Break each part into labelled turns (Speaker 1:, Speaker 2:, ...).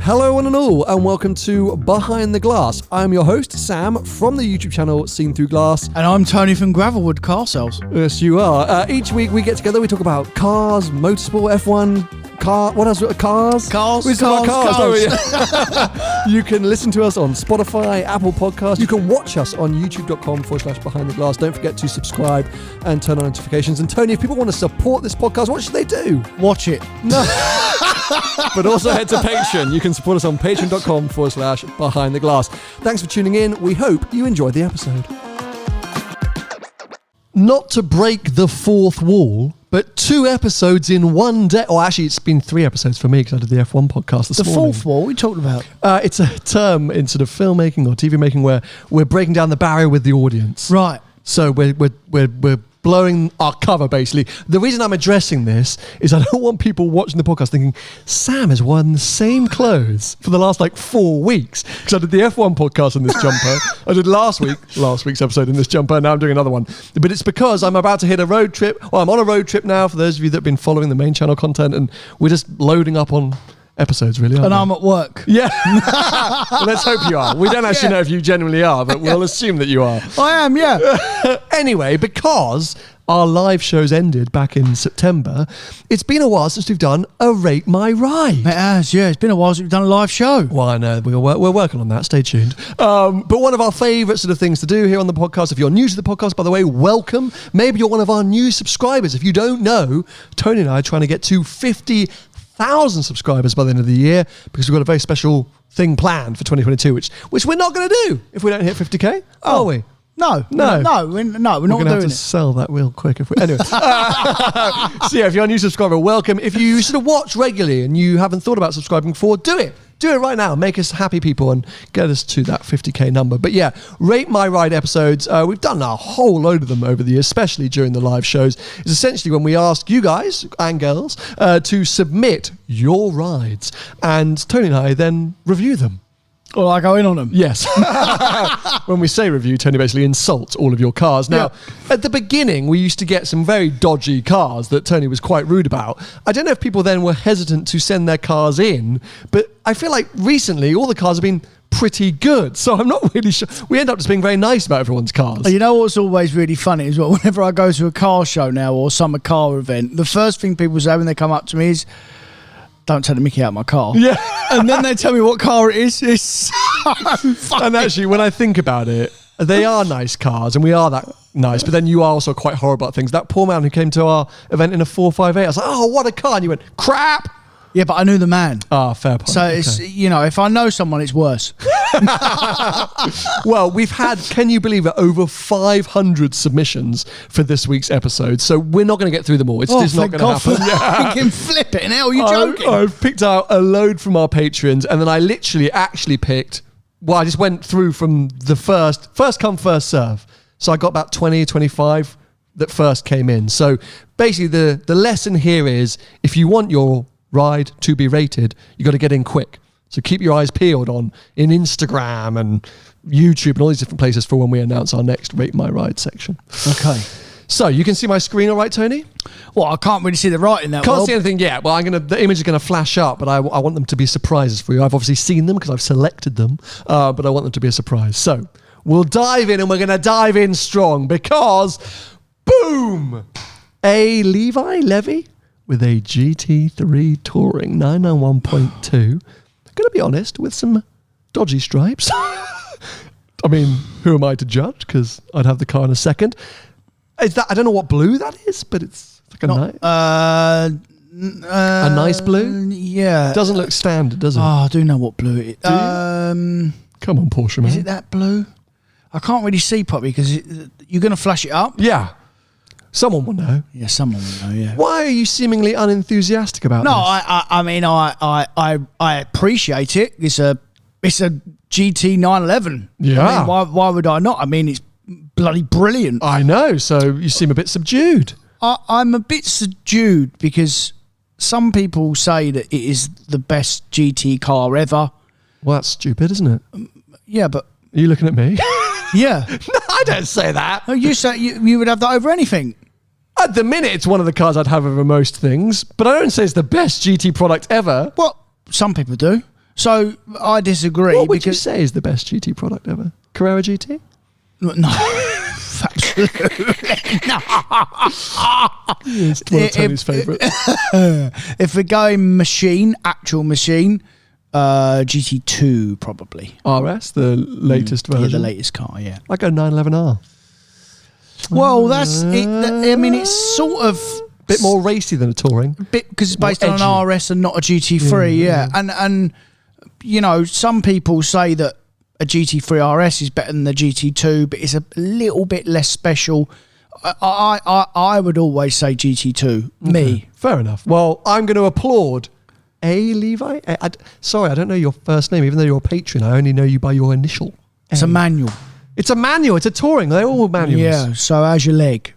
Speaker 1: Hello one and all, and welcome to Behind the Glass. I'm your host, Sam, from the YouTube channel Seen Through Glass.
Speaker 2: And I'm Tony from Gravelwood Car Sales.
Speaker 1: Yes, you are. Each week we get together, we talk about cars, motorsport, F1, what else? Cars? We talk about cars. You can listen to us on Spotify, Apple Podcasts. You can watch us on youtube.com/Behind the Glass. Don't forget to subscribe and turn on notifications. And Tony, if people want to support this podcast, what should they do?
Speaker 2: Watch it.
Speaker 1: No. But also head to Patreon. You can support us on patreon.com/Behind the Glass. Thanks for tuning in. We hope you enjoyed the episode. Not to break the fourth wall, but 2 episodes in one day. Oh, actually, it's been 3 episodes for me because I did the F1 podcast this morning.
Speaker 2: The fourth wall? What are you talking about?
Speaker 1: It's a term in sort of filmmaking or TV making where we're breaking down the barrier with the audience.
Speaker 2: Right.
Speaker 1: So we're blowing our cover, basically. The reason I'm addressing this is I don't want people watching the podcast thinking, Sam has worn the same clothes for the last 4 weeks. Because I did the F1 podcast in this jumper. I did last week's episode in this jumper, and now I'm doing another one. But it's because I'm about to hit a road trip. Well, I'm on a road trip now, for those of you that have been following the main channel content, and we're just loading up on episodes, really, aren't we?
Speaker 2: And I'm at work.
Speaker 1: Yeah. Well, let's hope you are. We don't actually know if you genuinely are, but we'll assume that you are.
Speaker 2: I am, yeah.
Speaker 1: Anyway, because our live shows ended back in September, it's been a while since we've done a Rate My Ride.
Speaker 2: It has, yeah. It's been a while since we've done a live show.
Speaker 1: Well, I know. We're working on that. Stay tuned. But one of our favourite sort of things to do here on the podcast, if you're new to the podcast, by the way, welcome. Maybe you're one of our new subscribers. If you don't know, Tony and I are trying to get to 50,000 subscribers by the end of the year, because we've got a very special thing planned for 2022, which we're not going to do if we don't hit 50k, are we?
Speaker 2: No, we're not
Speaker 1: We're
Speaker 2: doing
Speaker 1: have to
Speaker 2: it.
Speaker 1: sell that real quick. Anyway, so yeah, if you're a new subscriber, welcome. If you sort of watch regularly and you haven't thought about subscribing before, do it. Do it right now. Make us happy people and get us to that 50k number. But yeah, Rate My Ride episodes, we've done a whole load of them over the years, especially during the live shows. It's essentially when we ask you guys and girls to submit your rides, and Tony and I then review them.
Speaker 2: Or I go in on them.
Speaker 1: Yes. When we say review, Tony basically insults all of your cars. Now, at the beginning, we used to get some very dodgy cars that Tony was quite rude about. I don't know if people then were hesitant to send their cars in, but I feel like recently all the cars have been pretty good. So I'm not really sure. We end up just being very nice about everyone's cars.
Speaker 2: You know what's always really funny is whenever I go to a car show now or summer car event, the first thing people say when they come up to me is, don't take the mickey out of my car.
Speaker 1: Yeah.
Speaker 2: And then they tell me what car it is. It's so funny.
Speaker 1: And actually, when I think about it, they are nice cars, and we are that nice, but then you are also quite horrible at things. That poor man who came to our event in a 458, I was like, oh, what a car. And you went, crap.
Speaker 2: Yeah, but I knew the man.
Speaker 1: Ah, fair point.
Speaker 2: So it's, if I know someone, it's worse.
Speaker 1: Well, we've had, can you believe it, over 500 submissions for this week's episode. So we're not going to get through them all. It's just not going to happen.
Speaker 2: You can flip it. Now you're joking.
Speaker 1: I've picked out a load from our patrons, and then I literally actually picked, I just went through from the first come, first serve. So I got about 20, 25 that first came in. So basically the lesson here is, if you want your ride to be rated, you got to get in quick. So keep your eyes peeled in Instagram and YouTube and all these different places for when we announce our next Rate My Ride section.
Speaker 2: Okay.
Speaker 1: So you can see my screen all right, Tony?
Speaker 2: Well, I can't really see the writing that well.
Speaker 1: Can't see anything yet. Well, the image is going to flash up, but I want them to be surprises for you. I've obviously seen them because I've selected them, but I want them to be a surprise. So we'll dive in, and we're going to dive in strong because, boom, a Levy with a GT3 Touring 991.2. Going to be honest, with some dodgy stripes. I mean, who am I to judge? Because I'd have the car in a second. Is that, I don't know what blue that is, but it's like a nice blue?
Speaker 2: Yeah.
Speaker 1: Doesn't look standard, does it?
Speaker 2: Oh, I do know what blue it is.
Speaker 1: Come on, Porsche, man.
Speaker 2: Is it that blue? I can't really see properly because you're going to flash it up.
Speaker 1: Yeah. Someone will know.
Speaker 2: Yeah, someone will know, yeah.
Speaker 1: Why are you seemingly unenthusiastic about this?
Speaker 2: No, I appreciate it. It's a GT 911.
Speaker 1: Yeah.
Speaker 2: I mean, why would I not? I mean, it's bloody brilliant.
Speaker 1: I know, so you seem a bit subdued.
Speaker 2: I'm a bit subdued because some people say that it is the best GT car ever.
Speaker 1: Well, that's stupid, isn't it?
Speaker 2: Yeah, but...
Speaker 1: Are you looking at me?
Speaker 2: Yeah.
Speaker 1: No, I don't say that.
Speaker 2: Oh, you say you would have that over anything.
Speaker 1: At the minute, it's one of the cars I'd have over most things, but I don't say it's the best GT product ever.
Speaker 2: Well, some people do. So I disagree.
Speaker 1: What would you say is the best GT product ever? Carrera GT?
Speaker 2: No, absolutely no.
Speaker 1: It's one of Tony's favourites.
Speaker 2: If we're going actual machine, GT2 probably.
Speaker 1: RS, the latest version.
Speaker 2: Yeah, the latest car. Yeah.
Speaker 1: I go 911R.
Speaker 2: Well, that's it. I mean, it's sort of
Speaker 1: bit more racy than a touring.
Speaker 2: Bit because it's based on an RS and not a GT3. Yeah. And you know, some people say that a GT3 RS is better than the GT2, but it's a little bit less special. I would always say GT2. Me.
Speaker 1: Fair enough. Well, I'm going to applaud Levi. Sorry, I don't know your first name, even though you're a patron. I only know you by your initial.
Speaker 2: It's a manual.
Speaker 1: It's a manual. It's a touring. They're all manuals.
Speaker 2: Yeah. So how's your leg?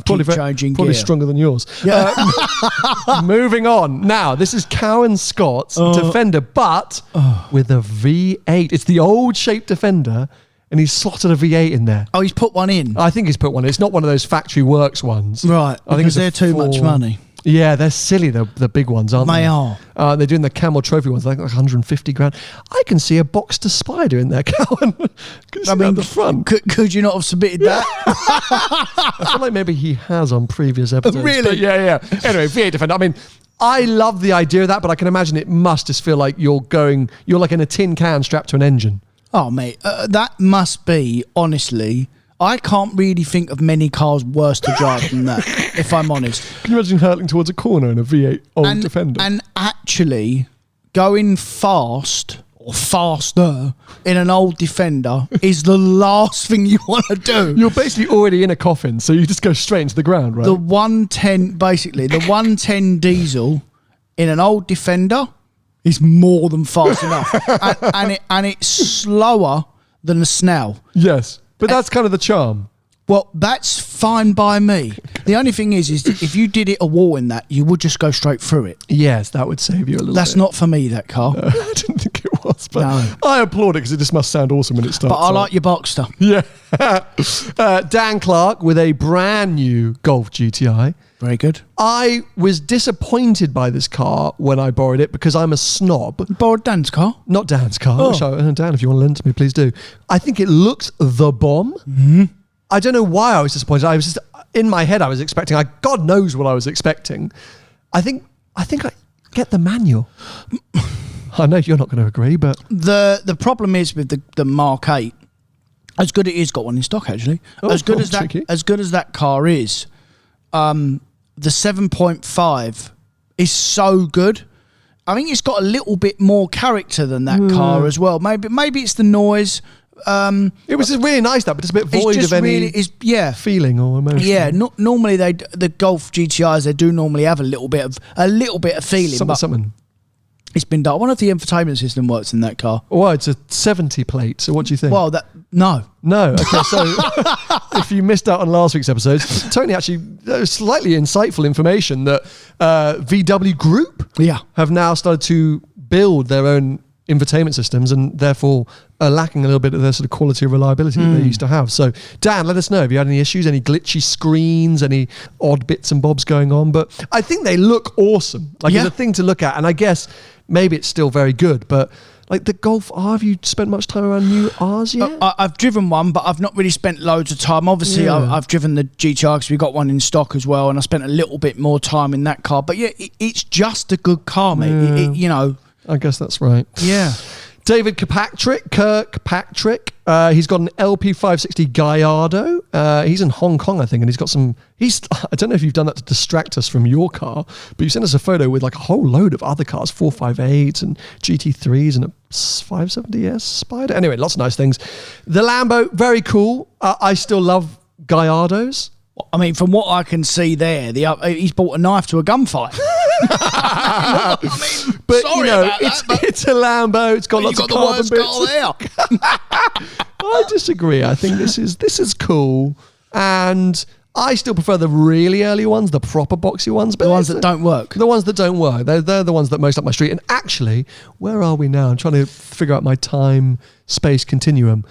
Speaker 1: Probably
Speaker 2: gear.
Speaker 1: stronger than yours.
Speaker 2: Yeah.
Speaker 1: Moving on. Now, this is Cowan Scott's Defender, but with a V8. It's the old shape Defender, and he's slotted a V8 in there.
Speaker 2: Oh, he's put one in.
Speaker 1: I think he's put one in. It's not one of those factory works ones.
Speaker 2: Right.
Speaker 1: I think
Speaker 2: they're too much money.
Speaker 1: Yeah, they're silly, the big ones, aren't they?
Speaker 2: They are.
Speaker 1: They're doing the Camel Trophy ones, like 150 grand. I can see a Boxster Spyder in there, Cowan. I mean, the front.
Speaker 2: Could you not have submitted that?
Speaker 1: I feel like maybe he has on previous episodes.
Speaker 2: Really?
Speaker 1: But yeah. Anyway, V8 Defender. I mean, I love the idea of that, but I can imagine it must just feel like you're like in a tin can strapped to an engine.
Speaker 2: Oh, mate, that must be, honestly... I can't really think of many cars worse to drive than that, if I'm honest.
Speaker 1: Can you imagine hurtling towards a corner in a V8 old Defender?
Speaker 2: And actually, going fast or faster in an old Defender is the last thing you want to do.
Speaker 1: You're basically already in a coffin, so you just go straight into the ground, right?
Speaker 2: The 110 diesel in an old Defender is more than fast enough. and it's slower than a Snell.
Speaker 1: Yes. But that's kind of the charm.
Speaker 2: Well, that's fine by me. The only thing is if you did it a wall in that, you would just go straight through it.
Speaker 1: Yes, that would save you a little bit.
Speaker 2: That's not for me, that car.
Speaker 1: I didn't think it was, but
Speaker 2: no.
Speaker 1: I applaud it because it just must sound awesome when it starts.
Speaker 2: But I like your Boxster.
Speaker 1: Yeah. Dan Clark with a brand new Golf GTI.
Speaker 2: Very good.
Speaker 1: I was disappointed by this car when I borrowed it because I'm a snob.
Speaker 2: You borrowed Dan's car?
Speaker 1: Not Dan's car.
Speaker 2: Oh.
Speaker 1: Dan, if you want to lend it to me, please do. I think it looks the bomb.
Speaker 2: Mm-hmm.
Speaker 1: I don't know why I was disappointed. I was just in my head. I was expecting. God knows what I was expecting. I think I get the manual. I know you're not going to agree, but
Speaker 2: the problem is with the Mark 8. As good as it is, got one in stock actually. As good as that car is, the 7.5 is so good. I think it's got a little bit more character than that car as well. Maybe it's the noise.
Speaker 1: It was just really nice but it's a bit void of any feeling or emotion.
Speaker 2: Yeah, normally the Golf GTIs they do normally have a little bit of feeling.
Speaker 1: Something.
Speaker 2: It's been done. I wonder if the infotainment system works in that car.
Speaker 1: Well, it's a 70 plate. So what do you think?
Speaker 2: Well, no.
Speaker 1: Okay, so if you missed out on last week's episodes, Tony actually slightly insightful information that VW Group have now started to build their own infotainment systems and therefore are lacking a little bit of their sort of quality and reliability that they used to have. So Dan, let us know if you had any issues, any glitchy screens, any odd bits and bobs going on. But I think they look awesome. It's a thing to look at. And I guess maybe it's still very good, but like the Golf R, have you spent much time around new Rs yet?
Speaker 2: I've driven one, but I've not really spent loads of time. Obviously, I've driven the GTR because we got one in stock as well, and I spent a little bit more time in that car. But yeah, it's just a good car, mate.
Speaker 1: I guess that's right.
Speaker 2: Yeah.
Speaker 1: David Kirkpatrick, he's got an LP560 Gallardo. He's in Hong Kong, I think, and he's got some... I don't know if you've done that to distract us from your car, but you sent us a photo with like a whole load of other cars, 458s and GT3s and a 570S Spyder. Anyway, lots of nice things. The Lambo, very cool. I still love Gallardos.
Speaker 2: I mean, from what I can see there, he's bought a knife to a gunfight.
Speaker 1: But it's a Lambo. It's got lots of carbon bits. I disagree. I think this is cool, and I still prefer the really early ones, the proper boxy ones. But
Speaker 2: the ones that don't work.
Speaker 1: The ones that don't work. They're the ones that most up my street. And actually, where are we now? I'm trying to figure out my time-space continuum.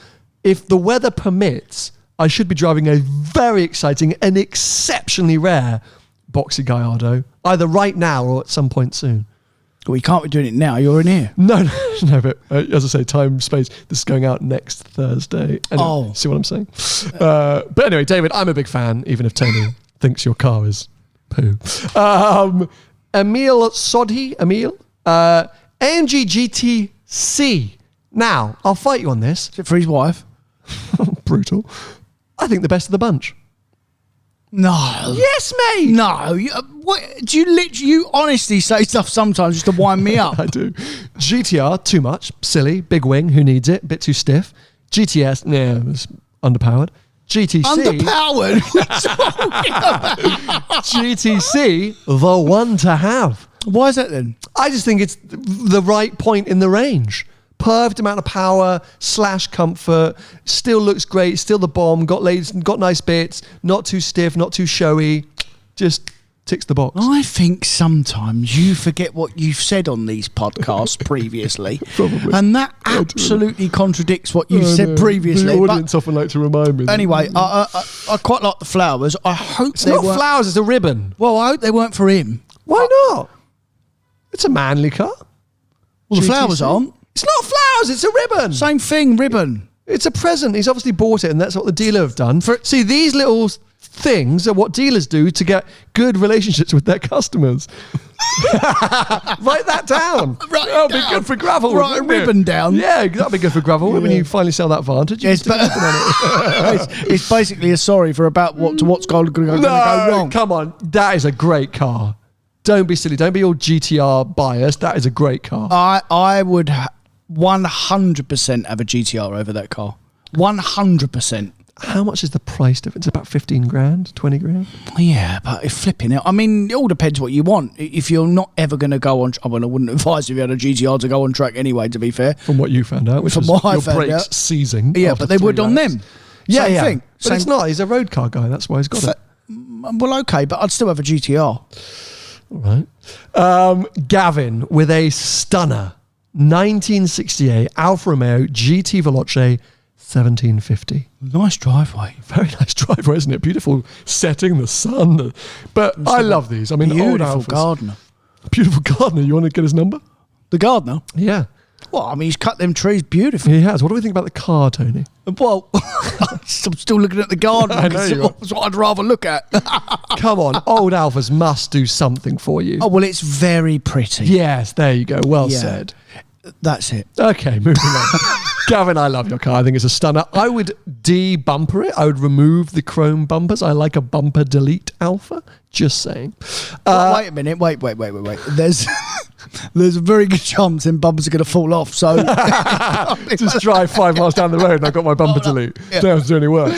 Speaker 1: If the weather permits, I should be driving a very exciting and exceptionally rare boxy Gallardo, either right now or at some point soon.
Speaker 2: Well, you can't be doing it now. You're in here.
Speaker 1: No, but as I say, time, space, this is going out next Thursday. Anyway, see what I'm saying? But anyway, David, I'm a big fan, even if Tony thinks your car is poo. Emil Sodhi, AMG GT-C. Now, I'll fight you on this.
Speaker 2: Is it for his wife?
Speaker 1: Brutal. I think the best of the bunch.
Speaker 2: No.
Speaker 1: Yes, mate.
Speaker 2: No. What, do you honestly say stuff sometimes just to wind me up?
Speaker 1: I do. GT-R, too much. Silly. Big wing. Who needs it? Bit too stiff. GTS, it was underpowered. GTC.
Speaker 2: Underpowered?
Speaker 1: GTC, the one to have.
Speaker 2: Why is that then?
Speaker 1: I just think it's the right point in the range. Perfect amount of power / comfort. Still looks great. Still the bomb. Got nice bits. Not too stiff. Not too showy. Just ticks the box.
Speaker 2: I think sometimes you forget what you've said on these podcasts previously.
Speaker 1: Probably.
Speaker 2: And that absolutely contradicts what you've said previously.
Speaker 1: The audience often like to remind me.
Speaker 2: Anyway, I quite like the flowers. I hope
Speaker 1: it's not flowers. It's a ribbon.
Speaker 2: Well, I hope they weren't for him.
Speaker 1: Why not? It's a manly car.
Speaker 2: Well, the flowers aren't.
Speaker 1: It's not flowers, it's a ribbon.
Speaker 2: Same thing, ribbon.
Speaker 1: It's a present. He's obviously bought it, and that's what the dealer have done. See, these little things are what dealers do to get good relationships with their customers. Write that down. That'll be good for gravel.
Speaker 2: Write a ribbon down.
Speaker 1: Yeah, that'll be good for gravel. When you finally sell that Vantage,
Speaker 2: yes, but it's basically a sorry for what's going to go wrong.
Speaker 1: Come on, that is a great car. Don't be silly. Don't be all GT-R biased. That is a great car.
Speaker 2: I would 100% have a GT-R over that car. 100%.
Speaker 1: How much is the price difference? About 15 grand, 20 grand?
Speaker 2: Yeah, but if flipping it, I mean, it all depends what you want. If you're not ever going to go on, I wouldn't advise if you had a GT-R to go on track anyway, to be fair.
Speaker 1: From what you found out, which was your brakes seizing.
Speaker 2: Yeah, but they would on them.
Speaker 1: Yeah,
Speaker 2: Same thing.
Speaker 1: But it's not. He's a road car guy. That's why he's got it.
Speaker 2: Well, okay, but I'd still have a GT-R.
Speaker 1: All right. Gavin with a stunner 1968 Alfa Romeo GT Veloce 1750.
Speaker 2: Nice driveway.
Speaker 1: Very nice driveway, isn't it? Beautiful setting, the sun. But I love these. I mean, old Alfas.
Speaker 2: Gardener.
Speaker 1: Beautiful gardener. You want to get his number?
Speaker 2: The gardener?
Speaker 1: Yeah.
Speaker 2: Well, I mean, he's cut them trees beautifully.
Speaker 1: He has. What do we think about the car, Tony?
Speaker 2: Well, I'm still looking at the garden.
Speaker 1: I know
Speaker 2: that's what I'd rather look at.
Speaker 1: Come on, old Alphas must do something for you.
Speaker 2: Oh, well, it's very pretty.
Speaker 1: Yes, there you go. Well said.
Speaker 2: That's it.
Speaker 1: Okay, moving on. Gavin, I love your car. I think it's a stunner. I would de-bumper it. I would remove the chrome bumpers. I like a bumper delete Alpha. Just saying.
Speaker 2: Wait a minute. Wait. There's a very good chance them bumpers are going to fall off. So
Speaker 1: just drive 5 miles down the road and I've got my bumper delete. Yeah. Don't have to do any work.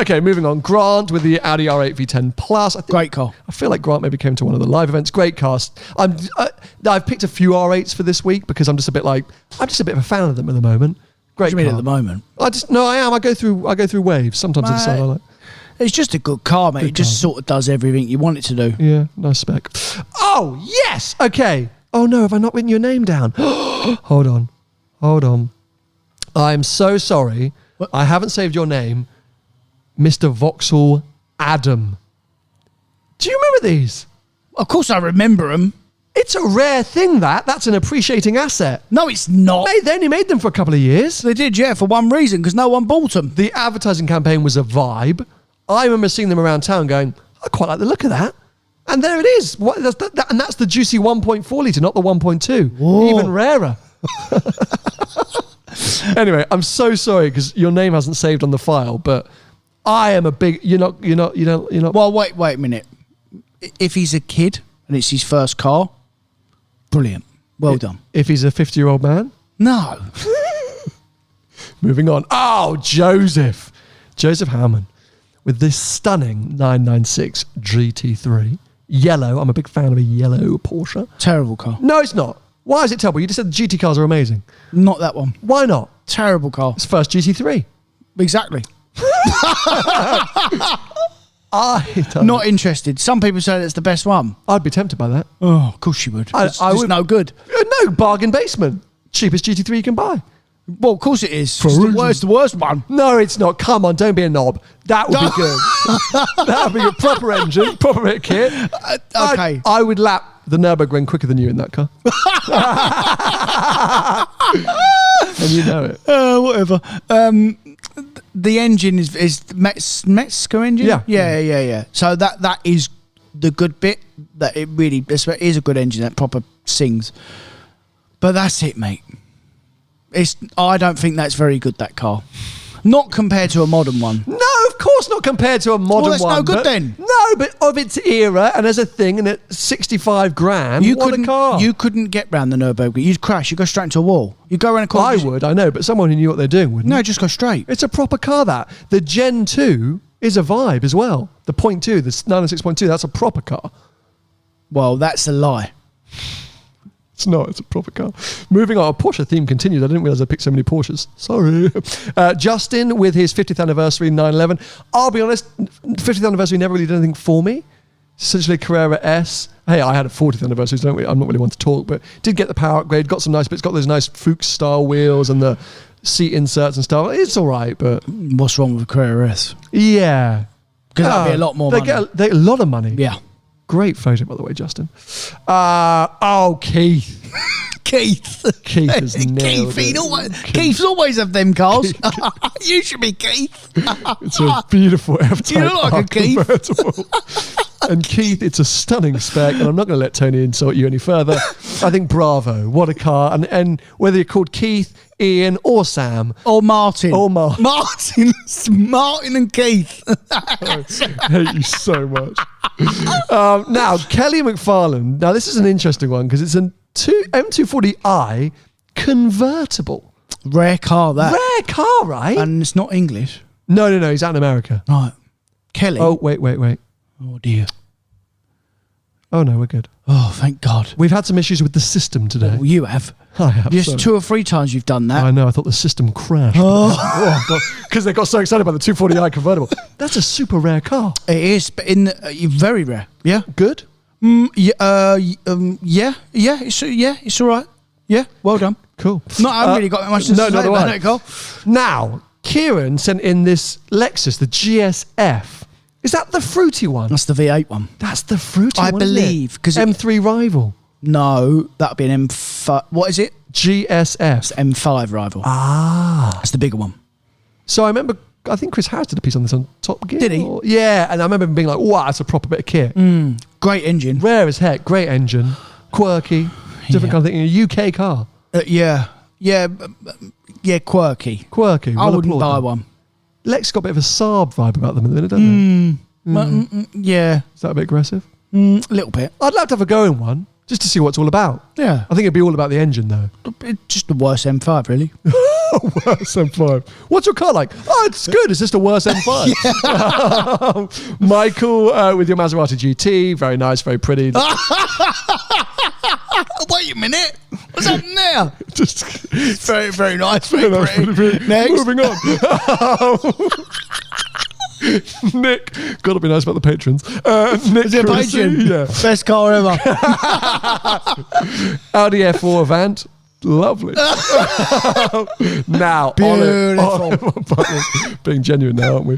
Speaker 1: Okay, moving on. Grant with the Audi R8 V10 Plus.
Speaker 2: Great car.
Speaker 1: I feel like Grant maybe came to one of the live events. Great cast. I've picked a few R8s for this week because I'm just a bit of a fan of them at the moment. Great.
Speaker 2: What do you mean at the moment?
Speaker 1: I am. I go through waves. Sometimes I decide I like.
Speaker 2: It's just a good car, mate. It just sort of does everything you want it to do.
Speaker 1: Yeah, nice spec. Oh, yes! Okay. Oh, no, have I not written your name down? Hold on. I'm so sorry. What? I haven't saved your name. Mr. Vauxhall Adam. Do you remember these?
Speaker 2: Of course I remember them.
Speaker 1: It's a rare thing, that's an appreciating asset.
Speaker 2: No, it's not.
Speaker 1: They only made them for a couple of years.
Speaker 2: They did, yeah, for one reason, because no one bought them.
Speaker 1: The advertising campaign was a vibe. I remember seeing them around town going, I quite like the look of that. And there it is. And that's the juicy 1.4 litre, not the 1.2.
Speaker 2: Whoa.
Speaker 1: Even rarer. Anyway, I'm so sorry because your name hasn't saved on the file, but I am a big, you're not.
Speaker 2: Well, wait a minute. If he's a kid and it's his first car, brilliant. Well done.
Speaker 1: If he's a 50-year-old man?
Speaker 2: No.
Speaker 1: Moving on. Oh, Joseph Hammond with this stunning 996 GT3. Yellow. I'm a big fan of a yellow Porsche.
Speaker 2: Terrible car.
Speaker 1: No, it's not. Why is it terrible? You just said the GT cars are amazing.
Speaker 2: Not that one.
Speaker 1: Why not?
Speaker 2: Terrible car.
Speaker 1: It's first GT3.
Speaker 2: Exactly.
Speaker 1: I'm
Speaker 2: not interested. Some people say that's the best one.
Speaker 1: I'd be tempted by that.
Speaker 2: Oh, of course you would. I would. No good.
Speaker 1: No, bargain basement. Cheapest GT3 you can buy.
Speaker 2: Well, of course it is. It's the worst one.
Speaker 1: No, it's not. Come on, don't be a knob. That would be good. That would be a proper engine, proper kit.
Speaker 2: Okay.
Speaker 1: I would lap the Nürburgring quicker than you in that car. And you know it.
Speaker 2: Whatever. The engine is Mexico engine? Yeah. So that is the good bit. That it really is a good engine that proper sings. But that's it, mate. I don't think that's very good, that car. Not compared to a modern one.
Speaker 1: No, of course not compared to a modern one.
Speaker 2: Well, that's no good then.
Speaker 1: No, but of its era and as a thing, and at 65 grand, what a car.
Speaker 2: You couldn't get round the Nürburgring. You'd crash. You'd go straight into a wall. You'd go around a corner.
Speaker 1: I would, I know, but someone who knew what they're doing wouldn't.
Speaker 2: No, just go straight.
Speaker 1: It's a proper car, that. The Gen 2 is a vibe as well. The .2, the 996.2, that's a proper car.
Speaker 2: Well, that's a lie.
Speaker 1: It's not. It's a proper car. Moving on. Porsche theme continues. I didn't realise I picked so many Porsches. Sorry. Justin with his 50th anniversary 911. I'll be honest, 50th anniversary never really did anything for me. Essentially Carrera S. Hey, I had a 40th anniversary, so I'm not really one to talk, but did get the power upgrade, got some nice bits, got those nice Fuchs style wheels and the seat inserts and stuff. It's all right, but...
Speaker 2: What's wrong with Carrera S?
Speaker 1: Yeah.
Speaker 2: Because that'd be a lot more money.
Speaker 1: They get a lot of money.
Speaker 2: Yeah.
Speaker 1: Great photo, by the way, Justin. Keith.
Speaker 2: Keith
Speaker 1: has nailed it.
Speaker 2: Keith's always have them cars. You should be Keith.
Speaker 1: It's a beautiful F-Type
Speaker 2: You look like
Speaker 1: R
Speaker 2: a Keith.
Speaker 1: convertible. And Keith, it's a stunning spec, and I'm not going to let Tony insult you any further. I think bravo, what a car. And whether you're called Keith, Ian, or Sam.
Speaker 2: Or Martin.
Speaker 1: Martin
Speaker 2: and Keith.
Speaker 1: I hate you so much. Now, Kelly McFarlane. Now, this is an interesting one because it's a M240i convertible.
Speaker 2: Rare car, that.
Speaker 1: Rare car, right?
Speaker 2: And it's not English.
Speaker 1: No, he's out in America.
Speaker 2: Right. Kelly.
Speaker 1: Oh, wait.
Speaker 2: Oh, dear.
Speaker 1: Oh, no, we're good.
Speaker 2: Oh, thank God.
Speaker 1: We've had some issues with the system today.
Speaker 2: Well, you have.
Speaker 1: I have.
Speaker 2: Just 2 or 3 times you've done that.
Speaker 1: I know. I thought the system crashed. Because they got so excited about the 240i convertible. That's a super rare car.
Speaker 2: It is, but very rare. Yeah.
Speaker 1: Good?
Speaker 2: Yeah. It's all right. Yeah, well done.
Speaker 1: Cool.
Speaker 2: No, I haven't really got that much to say about that car.
Speaker 1: Now, Kieran sent in this Lexus, the GSF. Is that the fruity one?
Speaker 2: That's the V8 one.
Speaker 1: That's the fruity one,
Speaker 2: I believe.
Speaker 1: Because M3 rival.
Speaker 2: No, that'd be an M5. What is it?
Speaker 1: GSF.
Speaker 2: It's M5 rival. That's the bigger one.
Speaker 1: So I remember, I think Chris Harris did a piece on this on Top Gear.
Speaker 2: Did he?
Speaker 1: Yeah, and I remember him being like, wow, that's a proper bit of kit.
Speaker 2: Great engine.
Speaker 1: Rare as heck, great engine. Quirky. Different kind of thing. A UK car.
Speaker 2: Yeah, quirky.
Speaker 1: I
Speaker 2: wouldn't buy one.
Speaker 1: Lex got a bit of a Saab vibe about them in the minute, don't they?
Speaker 2: Yeah.
Speaker 1: Is that a bit aggressive?
Speaker 2: A little bit.
Speaker 1: I'd like to have a go in one, just to see what it's all about.
Speaker 2: Yeah.
Speaker 1: I think it'd be all about the engine, though.
Speaker 2: Just the worst M5, really.
Speaker 1: Worse M5. What's your car like? Oh, it's good. It's just a worse M5. Michael with your Maserati GT. Very nice, very pretty.
Speaker 2: Wait a minute. What's happening there?
Speaker 1: Just
Speaker 2: very, very nice. Very pretty. Next.
Speaker 1: Moving on. Nick, gotta be nice about the patrons. Nick,
Speaker 2: is it a patron?
Speaker 1: Yeah.
Speaker 2: Best car ever.
Speaker 1: Audi A4 Avant. Lovely. Now,
Speaker 2: beautiful.
Speaker 1: Being genuine now, aren't we?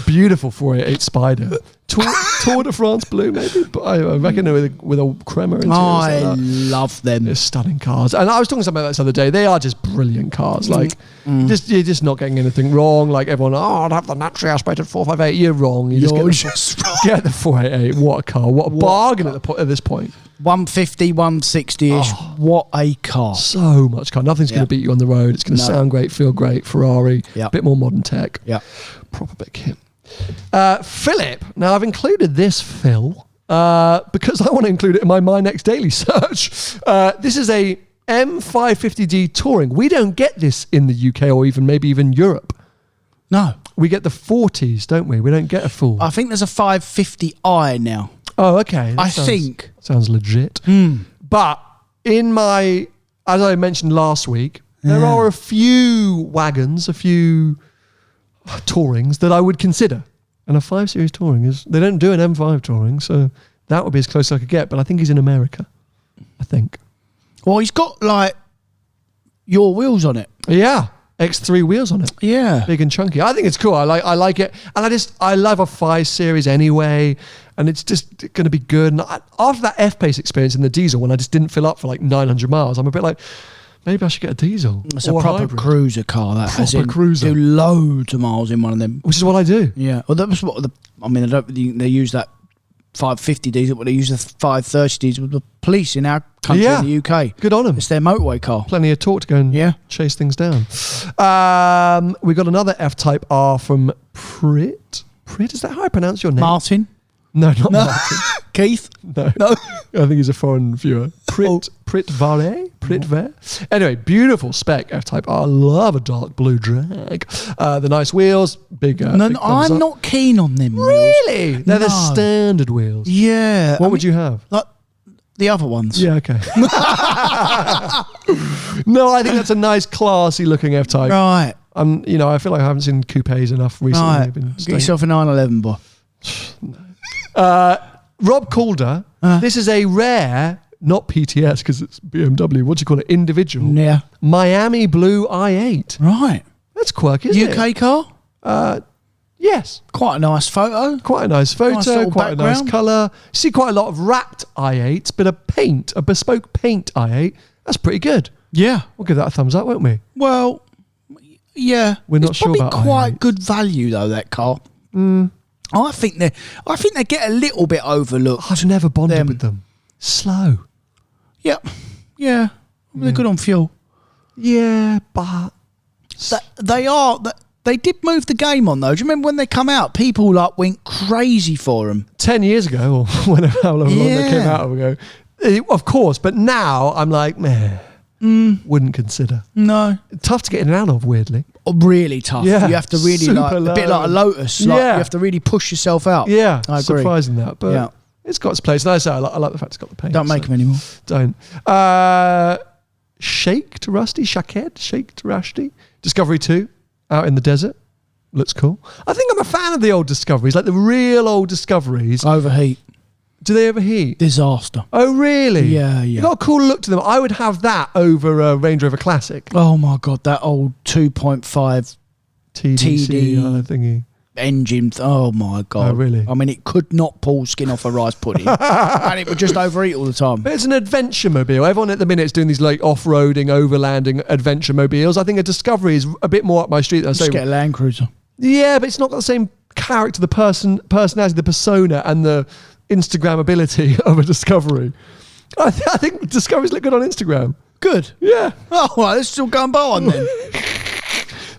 Speaker 1: Beautiful 488 Spyder. Tour de France blue, maybe, but I reckon with a crema interior.
Speaker 2: I love them.
Speaker 1: They're stunning cars, and I was talking about this the other day. They are just brilliant cars. Like, you're just not getting anything wrong. Like everyone, I'd have the naturally aspirated 458. You're wrong. You just get the 488. What a car! What a bargain at this point.
Speaker 2: 150, 160-ish. What a car.
Speaker 1: So much car. Nothing's going to beat you on the road. It's going to sound great, feel great. Ferrari. A bit more modern tech.
Speaker 2: Yeah.
Speaker 1: Proper bit kit. Philip. Now, I've included this, Phil, because I want to include it in my Next Daily search. This is a M550d Touring. We don't get this in the UK or maybe even Europe.
Speaker 2: No.
Speaker 1: We get the 40s, don't we? We don't get a full.
Speaker 2: I think there's a 550i now.
Speaker 1: Oh, okay.
Speaker 2: I think.
Speaker 1: Sounds legit. But in as I mentioned last week, there are a few wagons, a few Tourings that I would consider. And a 5 Series Touring they don't do an M5 Touring, so that would be as close as I could get. But I think he's in America. I think.
Speaker 2: Well, he's got like your wheels on it.
Speaker 1: Yeah. X3 wheels on it.
Speaker 2: Yeah.
Speaker 1: Big and chunky. I think it's cool. I like it. And I love a 5 Series anyway. And it's just going to be good. And after that F-Pace experience in the diesel, when I just didn't fill up for like 900 miles, I'm a bit like, maybe I should get a diesel.
Speaker 2: It's a proper
Speaker 1: hybrid.
Speaker 2: Cruiser car. That
Speaker 1: Proper cruiser.
Speaker 2: Do loads of miles in one of them.
Speaker 1: Which is what I do.
Speaker 2: Yeah. Well, that was what I don't think they use that 550 diesel, but they use the 530 diesel with the police in our country in the UK.
Speaker 1: Good on them.
Speaker 2: It's their motorway car.
Speaker 1: Plenty of torque to go and chase things down. We got another F-Type R from Prit. Prit, is that how I pronounce your name?
Speaker 2: Martin?
Speaker 1: No, not Martin.
Speaker 2: Keith?
Speaker 1: No. I think he's a foreign viewer. Prit Vare? Anyway, beautiful spec F-Type R. Love a dark blue drag. The nice wheels, bigger.
Speaker 2: No, I'm not keen on them wheels.
Speaker 1: Really? They're the standard wheels.
Speaker 2: Yeah.
Speaker 1: What would you have?
Speaker 2: Like the other ones.
Speaker 1: Yeah, okay. No, I think that's a nice, classy looking F-Type.
Speaker 2: Right.
Speaker 1: I feel like I haven't seen coupes enough recently.
Speaker 2: Right. Get yourself a 911, boy.
Speaker 1: Rob Calder, this is a rare, not PTS because it's BMW, what do you call it? Individual.
Speaker 2: Yeah.
Speaker 1: Miami Blue i8.
Speaker 2: Right.
Speaker 1: That's quirky, isn't it?
Speaker 2: UK car?
Speaker 1: Yes.
Speaker 2: Quite a nice photo.
Speaker 1: Quite a nice photo,
Speaker 2: Nice
Speaker 1: quite a nice colour. You see quite a lot of wrapped i8s, but a bespoke paint i8, that's pretty good.
Speaker 2: Yeah.
Speaker 1: We'll give that a thumbs up, won't we?
Speaker 2: Well, yeah.
Speaker 1: We're not sure about
Speaker 2: It's probably quite
Speaker 1: i8s.
Speaker 2: good value though, that car. I think they get a little bit overlooked.
Speaker 1: I've never bonded with them. Slow.
Speaker 2: Yep. Yeah. They're good on fuel.
Speaker 1: Yeah, but
Speaker 2: They did move the game on though. Do you remember when they come out? People went crazy for them.
Speaker 1: 10 years ago, or how long they came out ago. Of course, but now I'm like, meh. Wouldn't consider.
Speaker 2: No.
Speaker 1: Tough to get in and out of, weirdly.
Speaker 2: Really tough.
Speaker 1: Yeah,
Speaker 2: You have to really a bit like a Lotus. You have to really push yourself out.
Speaker 1: Yeah,
Speaker 2: I agree.
Speaker 1: surprising that, but it's got its place. Nice. I like the fact it's got the paint.
Speaker 2: Don't make them anymore.
Speaker 1: Don't. Shake to Rusty. Discovery 2 out in the desert. Looks cool. I think I'm a fan of the old Discoveries, like the real old Discoveries.
Speaker 2: Overheat.
Speaker 1: Do they overheat?
Speaker 2: Disaster.
Speaker 1: Oh, really?
Speaker 2: Yeah.
Speaker 1: You got a cool look to them. I would have that over a Range Rover Classic.
Speaker 2: Oh my God, that old 2.5
Speaker 1: TDC thingy.
Speaker 2: engine. Oh my God.
Speaker 1: Oh, really?
Speaker 2: I mean, it could not pull skin off a rice pudding. And it would just overeat all the time.
Speaker 1: But it's an adventure mobile. Everyone at the minute is doing these like off-roading, overlanding adventure mobiles. I think a Discovery is a bit more up my street than
Speaker 2: Just get a Land Cruiser.
Speaker 1: Yeah, but it's not got the same character, the personality, the persona, and the Instagrammability of a Discovery. I think Discoveries look good on Instagram.
Speaker 2: Good.
Speaker 1: Yeah.
Speaker 2: Oh, well, let's still go and buy on then.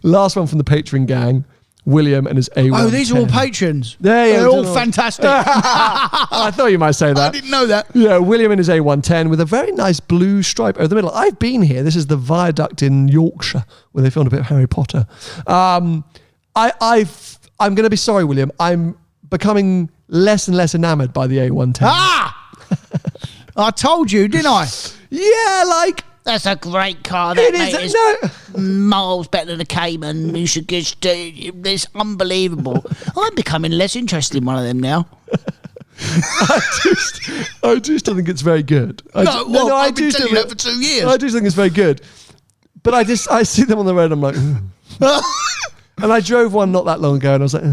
Speaker 1: Last one from the Patreon gang, William and his A110.
Speaker 2: Oh, these are all patrons.
Speaker 1: They're
Speaker 2: all fantastic.
Speaker 1: I thought you might say that.
Speaker 2: I didn't know that.
Speaker 1: Yeah, William and his A110 with a very nice blue stripe over the middle. I've been here. This is the viaduct in Yorkshire where they filmed a bit of Harry Potter. I'm going to be sorry, William. I'm becoming less and less enamoured by the A110.
Speaker 2: I told you, didn't I?
Speaker 1: Yeah, like...
Speaker 3: That's a great car. That
Speaker 1: It
Speaker 3: mate
Speaker 1: is.
Speaker 3: is miles better than a Cayman. You should just do. It's unbelievable. I'm becoming less interested in one of them now.
Speaker 1: I do still think it's very good.
Speaker 2: I've been telling you that for 2 years.
Speaker 1: I do think it's very good. But I see them on the road and I'm like... And I drove one not that long ago and I was like...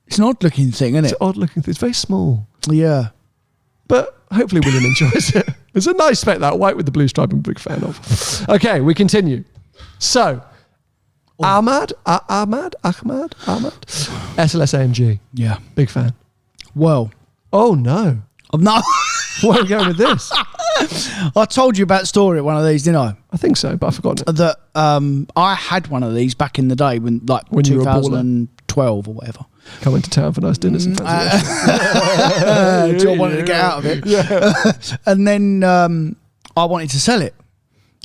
Speaker 2: It's an odd-looking thing, isn't it?
Speaker 1: It's an odd-looking thing. It's very small.
Speaker 2: Yeah.
Speaker 1: But hopefully William enjoys it. It's a nice spec, that white with the blue stripe I'm a big fan of. Okay, we continue. So, Ahmad, SLS AMG.
Speaker 2: Yeah.
Speaker 1: Big fan.
Speaker 2: Well.
Speaker 1: Oh, no.
Speaker 2: No.
Speaker 1: Where are we going with this?
Speaker 2: I told you about the story at one of these, didn't I?
Speaker 1: I think so, but I've forgotten it.
Speaker 2: That I had one of these back in the day when
Speaker 1: you were a baller.
Speaker 2: 2012 or whatever.
Speaker 1: Coming to town for nice dinners and fancy
Speaker 2: John wanted to get out of it. Yeah. And then I wanted to sell it.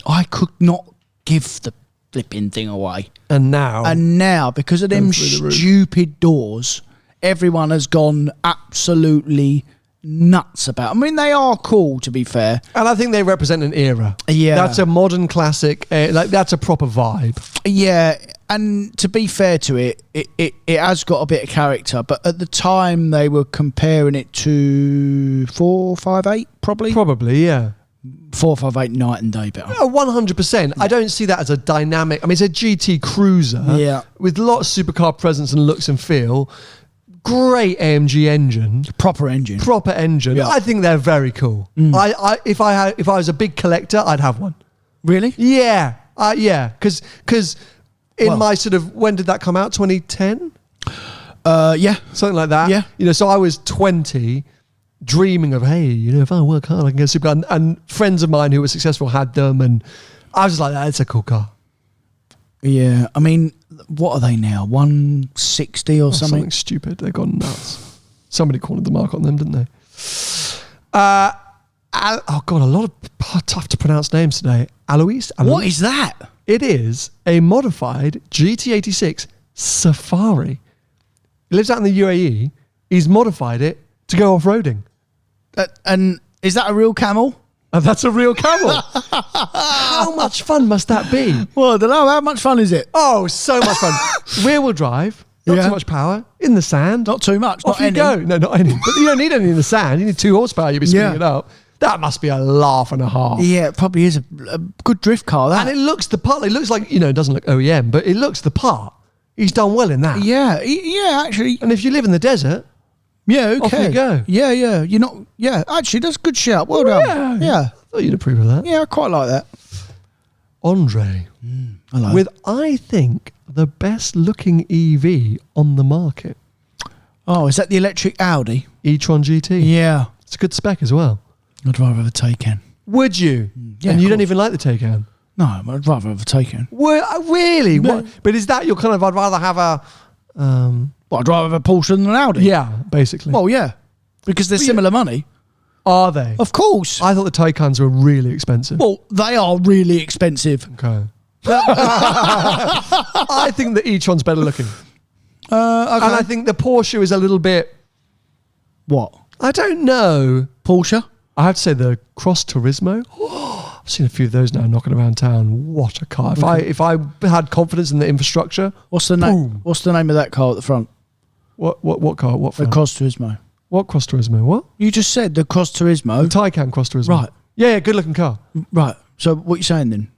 Speaker 2: I could not give the flipping thing away.
Speaker 1: And now,
Speaker 2: because of them stupid doors, everyone has gone absolutely nuts about. I mean, they are cool, to be fair.
Speaker 1: And I think they represent an era.
Speaker 2: Yeah.
Speaker 1: That's a modern classic. That's a proper vibe.
Speaker 2: Yeah. And to be fair to it, it has got a bit of character. But at the time, they were comparing it to 458, probably.
Speaker 1: Probably, yeah.
Speaker 2: 458 night and day better.
Speaker 1: 100%. I don't see that as a dynamic. I mean, it's a GT cruiser with lots of supercar presence and looks and feel. Great AMG engine.
Speaker 2: Proper engine.
Speaker 1: Yeah. I think they're very cool. If I was a big collector, I'd have one.
Speaker 2: Really?
Speaker 1: Yeah. Because in my sort of, when did that come out? 2010?
Speaker 2: Yeah.
Speaker 1: Something like that.
Speaker 2: Yeah.
Speaker 1: You know, so I was 20, dreaming of, hey, you know, if I work hard, I can get a supercar. And friends of mine who were successful had them, and I was just like, that's a cool car.
Speaker 2: Yeah. I mean, what are they now? 160 or something?
Speaker 1: Something stupid. They've gone nuts. Somebody cornered the mark on them, didn't they? Oh God, a lot of tough to pronounce names today. Alois?
Speaker 2: What is that?
Speaker 1: It is a modified GT86 Safari. He lives out in the UAE. He's modified it to go off-roading.
Speaker 2: And is that a real camel?
Speaker 1: And that's a real camel. How much fun must that be?
Speaker 2: Well, I don't know. How much fun is it?
Speaker 1: Oh, so much fun. Rear-wheel drive. Not too much power. In the sand.
Speaker 2: Not too much.
Speaker 1: Off
Speaker 2: not
Speaker 1: you go. No, not any. But you don't need any in the sand. You need 2 horsepower. You'll be spinning it up. That must be a laugh and a half.
Speaker 2: Yeah, it probably is a good drift car, that.
Speaker 1: And it looks the part. It looks like, you know, it doesn't look OEM, but it looks the part. He's done well in that.
Speaker 2: Yeah, actually.
Speaker 1: And if you live in the desert,
Speaker 2: okay.
Speaker 1: Off you go.
Speaker 2: Yeah. You're not. Yeah, actually, that's a good shout. Well done. Yeah.
Speaker 1: I thought you'd approve of that.
Speaker 2: Yeah, I quite like that.
Speaker 1: Andre.
Speaker 2: I like
Speaker 1: with, I think, the best looking EV on the market.
Speaker 2: Oh, is that the electric Audi?
Speaker 1: E-Tron GT.
Speaker 2: Yeah.
Speaker 1: It's a good spec as well.
Speaker 2: I'd rather have a Taycan.
Speaker 1: Would you?
Speaker 2: Yeah.
Speaker 1: And you don't even like the Taycan?
Speaker 2: No, I'd rather have a Taycan.
Speaker 1: Really?
Speaker 2: No.
Speaker 1: What? But is that your kind of, I'd rather have a...
Speaker 2: Well, I'd rather have a Porsche than an Audi.
Speaker 1: Yeah, basically.
Speaker 2: Well, yeah. Because they're similar money.
Speaker 1: Are they?
Speaker 2: Of course.
Speaker 1: I thought the Taycans were really expensive.
Speaker 2: Well, they are really expensive.
Speaker 1: Okay. I think the e-tron's better looking.
Speaker 2: Okay.
Speaker 1: And I think the Porsche is a little bit...
Speaker 2: What?
Speaker 1: I don't know.
Speaker 2: Porsche?
Speaker 1: I have to say the Cross Turismo. I've seen a few of those now knocking around town. What a car! If I had confidence in the infrastructure,
Speaker 2: What's the name? What's the name of that car at the front?
Speaker 1: what car? What
Speaker 2: The
Speaker 1: for?
Speaker 2: Cross Turismo.
Speaker 1: What Cross Turismo? What?
Speaker 2: You just said the Cross Turismo.
Speaker 1: The Taycan Cross Turismo.
Speaker 2: Right.
Speaker 1: Yeah, good looking car.
Speaker 2: Right. So what are you saying then?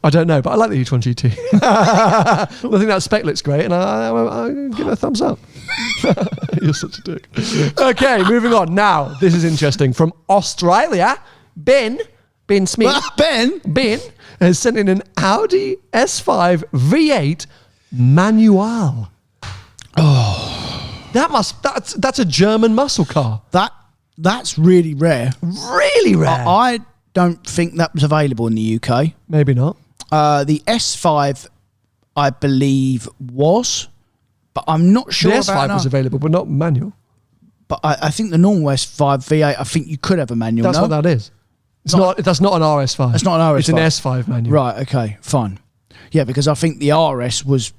Speaker 1: I don't know, but I like the e-tron GT. I think that spec looks great, and I give it a thumbs up. You're such a dick. Okay, moving on. Now, this is interesting. From Australia, Ben Smith. Ben has sent in an Audi S5 V8 Manual. Oh, that's a German muscle car.
Speaker 2: That's really rare.
Speaker 1: Really rare.
Speaker 2: I don't think that was available in the UK.
Speaker 1: Maybe not.
Speaker 2: The S5, I believe, was, but I'm not sure.
Speaker 1: The S5 was available, but not manual.
Speaker 2: But I think the normal S5 V8, I think you could have a manual.
Speaker 1: That's what that is. It's not. That's not an RS5.
Speaker 2: It's not an RS5.
Speaker 1: It's an S5 manual.
Speaker 2: Right. Okay. Fine. Yeah, because I think the RS was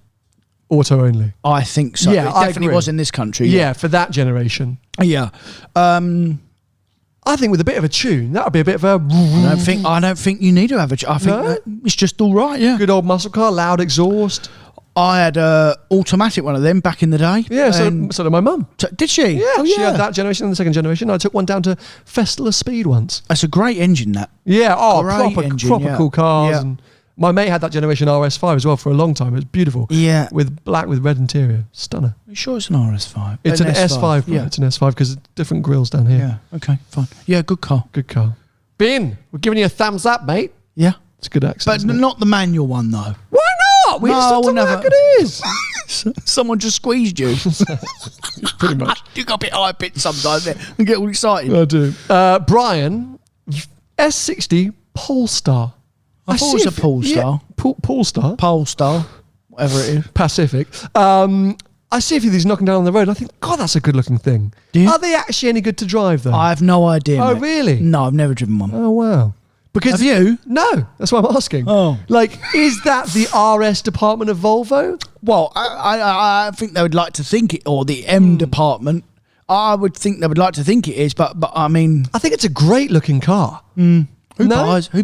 Speaker 1: auto only.
Speaker 2: I think so.
Speaker 1: Yeah,
Speaker 2: it definitely was in this country.
Speaker 1: Yeah, for that generation.
Speaker 2: Yeah.
Speaker 1: I think with a bit of a tune, that would be a bit of a...
Speaker 2: I don't think you need to have a... I think that it's just all right, yeah.
Speaker 1: Good old muscle car, loud exhaust.
Speaker 2: I had a automatic one of them back in the day.
Speaker 1: Yeah, so did my mum.
Speaker 2: Did she?
Speaker 1: Yeah, she had that generation and the second generation. I took one down to Festival Speed once.
Speaker 2: That's a great engine, that.
Speaker 1: Yeah,
Speaker 2: Great engine,
Speaker 1: proper cool cars.
Speaker 2: Yeah.
Speaker 1: And my mate had that generation RS5 as well for a long time. It was beautiful.
Speaker 2: Yeah.
Speaker 1: With black with red interior. Stunner.
Speaker 2: Are you sure it's an RS5?
Speaker 1: It's an S5.
Speaker 2: Yeah.
Speaker 1: It's an S5 because different grills down here.
Speaker 2: Yeah, okay, fine. Yeah, good car.
Speaker 1: Good car. Ben, we're giving you a thumbs up, mate.
Speaker 2: Yeah.
Speaker 1: It's a good accent.
Speaker 2: But not the manual one, though.
Speaker 1: Why not? We just talked about how good it is.
Speaker 2: Someone just squeezed you.
Speaker 1: Pretty much.
Speaker 2: You got a bit high pitched sometimes there and get all excited.
Speaker 1: I do. Brian, S60 Polestar.
Speaker 2: I thought it was a Polestar.
Speaker 1: Yeah, Polestar.
Speaker 2: Polestar, whatever it is.
Speaker 1: Pacific. I see a few of these knocking down on the road. And I think, God, that's a good looking thing.
Speaker 2: Do you?
Speaker 1: Are they actually any good to drive, though?
Speaker 2: I have no idea.
Speaker 1: Oh,
Speaker 2: mate.
Speaker 1: really?
Speaker 2: No, I've never driven one.
Speaker 1: Oh, wow. Because
Speaker 2: Have you?
Speaker 1: No, that's what I'm asking.
Speaker 2: Oh.
Speaker 1: Like, is that the RS department of Volvo?
Speaker 2: Well, I think they would like to think it, or the M department. I would think they would like to think it is, but I mean,
Speaker 1: I think it's a great looking car.
Speaker 2: who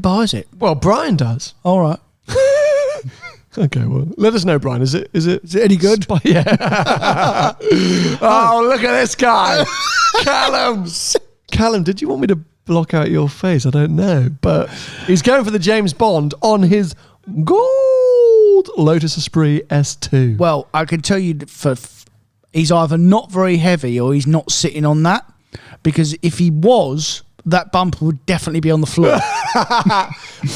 Speaker 2: buys it?
Speaker 1: Well, Brian does.
Speaker 2: All right.
Speaker 1: Okay, well, let us know, Brian. Is it
Speaker 2: any good?
Speaker 1: Yeah. Oh, look at this guy. Callum, did you want me to block out your face? I don't know. But he's going for the James Bond on his gold Lotus Espirit S2.
Speaker 2: Well, I can tell you he's either not very heavy or he's not sitting on that, because if he was, that bumper would definitely be on the floor.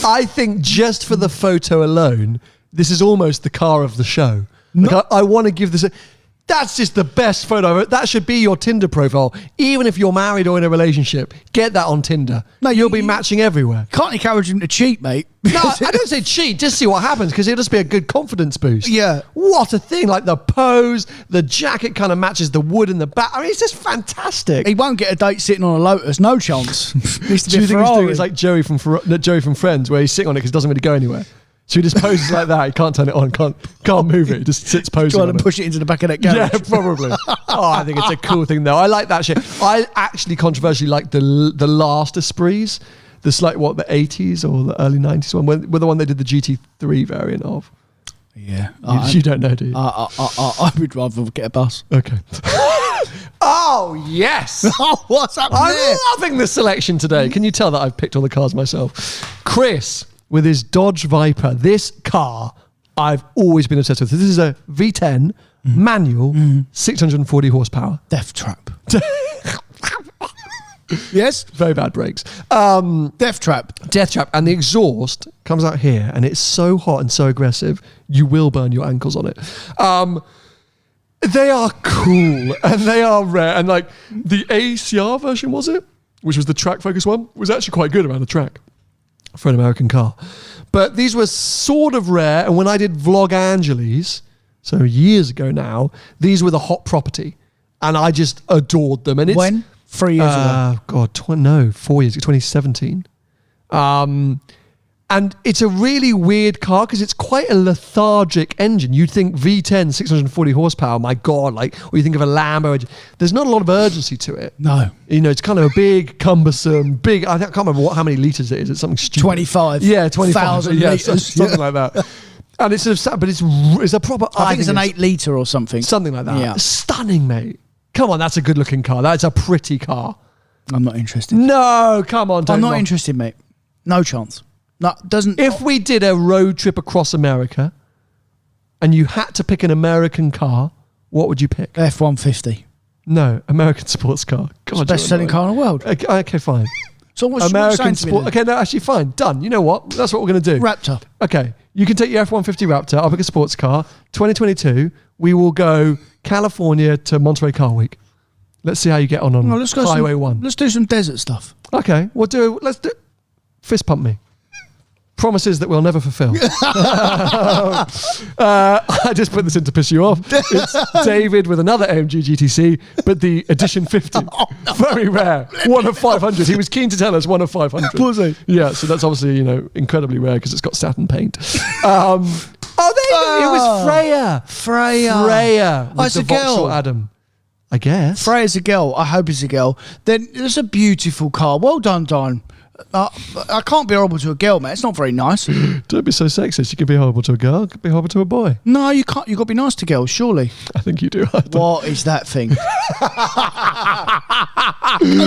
Speaker 1: I think just for the photo alone, this is almost the car of the show. Like I want to give this that's just the best photo. That should be your Tinder profile. Even if you're married or in a relationship, get that on Tinder. No, you'll be matching everywhere.
Speaker 2: Can't encourage him to cheat, mate.
Speaker 1: No, I don't say cheat. Just see what happens, because it'll just be a good confidence boost.
Speaker 2: Yeah.
Speaker 1: What a thing. Like the pose, the jacket kind of matches the wood in the back. I mean, it's just fantastic.
Speaker 2: He won't get a date sitting on a Lotus. No chance. Needs to
Speaker 1: Do
Speaker 2: be
Speaker 1: you
Speaker 2: a
Speaker 1: think he's
Speaker 2: Ferrari.
Speaker 1: doing it's like Joey from Friends, where he's sitting on it because it doesn't really go anywhere? So he just poses like that. He can't turn it on, can't move it. He just sits posing.
Speaker 2: Trying to push it into the back of that garage.
Speaker 1: Yeah, probably. I think it's a cool thing, though. I like that shit. I actually controversially like the last Esprits, the the 80s or the early 90s one, with the one they did the GT3 variant of.
Speaker 2: Yeah.
Speaker 1: You don't know, do you?
Speaker 2: I would rather get a bus.
Speaker 1: Okay. Oh, yes.
Speaker 2: Oh, what's happening there?
Speaker 1: I'm loving the selection today. Can you tell that I've picked all the cars myself? Chris, with his Dodge Viper. This car I've always been obsessed with. This is a V10 manual, 640 horsepower.
Speaker 2: Death trap. Yes?
Speaker 1: Very bad brakes.
Speaker 2: Death trap.
Speaker 1: Death trap. And the exhaust comes out here, and it's so hot and so aggressive, you will burn your ankles on it. They are cool, and they are rare. And like the ACR version, was it? Which was the track focus one, was actually quite good around the track for an American car. But these were sort of rare, and when I did Vlog Angeles, so years ago now, these were the hot property, and I just adored them. And it's
Speaker 2: when? 3 years ago?
Speaker 1: God, 4 years ago, 2017. And it's a really weird car because it's quite a lethargic engine. You'd think V10, 640 horsepower, my God, like, or you think of a Lambo. There's not a lot of urgency to it.
Speaker 2: No.
Speaker 1: You know, it's kind of a big, cumbersome, I can't remember how many litres it is. It's something stupid.
Speaker 2: 25.
Speaker 1: Yeah, 25,000
Speaker 2: litres.
Speaker 1: Something like that. And it's sort of, but it's a proper.
Speaker 2: I think it's an 8 litre or something.
Speaker 1: Something like that.
Speaker 2: Yeah.
Speaker 1: Stunning, mate. Come on, that's a good looking car. That's a pretty car.
Speaker 2: I'm not interested.
Speaker 1: No, come on.
Speaker 2: I'm not interested, mate. No chance. No, doesn't.
Speaker 1: If we did a road trip across America and you had to pick an American car, what would you pick?
Speaker 2: F-150.
Speaker 1: No, American sports car. God,
Speaker 2: It's the best selling car in the world.
Speaker 1: Okay, fine.
Speaker 2: So what's
Speaker 1: American sport. Okay, no, actually, fine. Done. You know what? That's what we're going to do.
Speaker 2: Raptor.
Speaker 1: Okay, you can take your F-150 Raptor. I'll pick a sports car. 2022, we will go California to Monterey Car Week. Let's see how you get on
Speaker 2: let's go
Speaker 1: Highway 1.
Speaker 2: Let's do some desert stuff.
Speaker 1: Okay, let's do. Fist pump me. Promises that we'll never fulfill. I just put this in to piss you off. It's David with another AMG GTC, but the Edition 50.
Speaker 2: Oh, no.
Speaker 1: Very rare. 1 of 500. He was keen to tell us 1 of 500.
Speaker 2: Was he?
Speaker 1: Yeah, so that's obviously, incredibly rare because it's got satin paint. There you go. It was Freya. Freya.
Speaker 2: Oh, it's a girl.
Speaker 1: Vauxhall Adam. I guess.
Speaker 2: Freya's a girl. I hope it's a girl. Then it's a beautiful car. Well done, Don. I can't be horrible to a girl, mate. It's not very nice.
Speaker 1: Don't be so sexist. You can be horrible to a girl. You can be horrible to a boy.
Speaker 2: No, you can't. You've got to be nice to girls, surely.
Speaker 1: I think you do.
Speaker 2: What is that thing? Go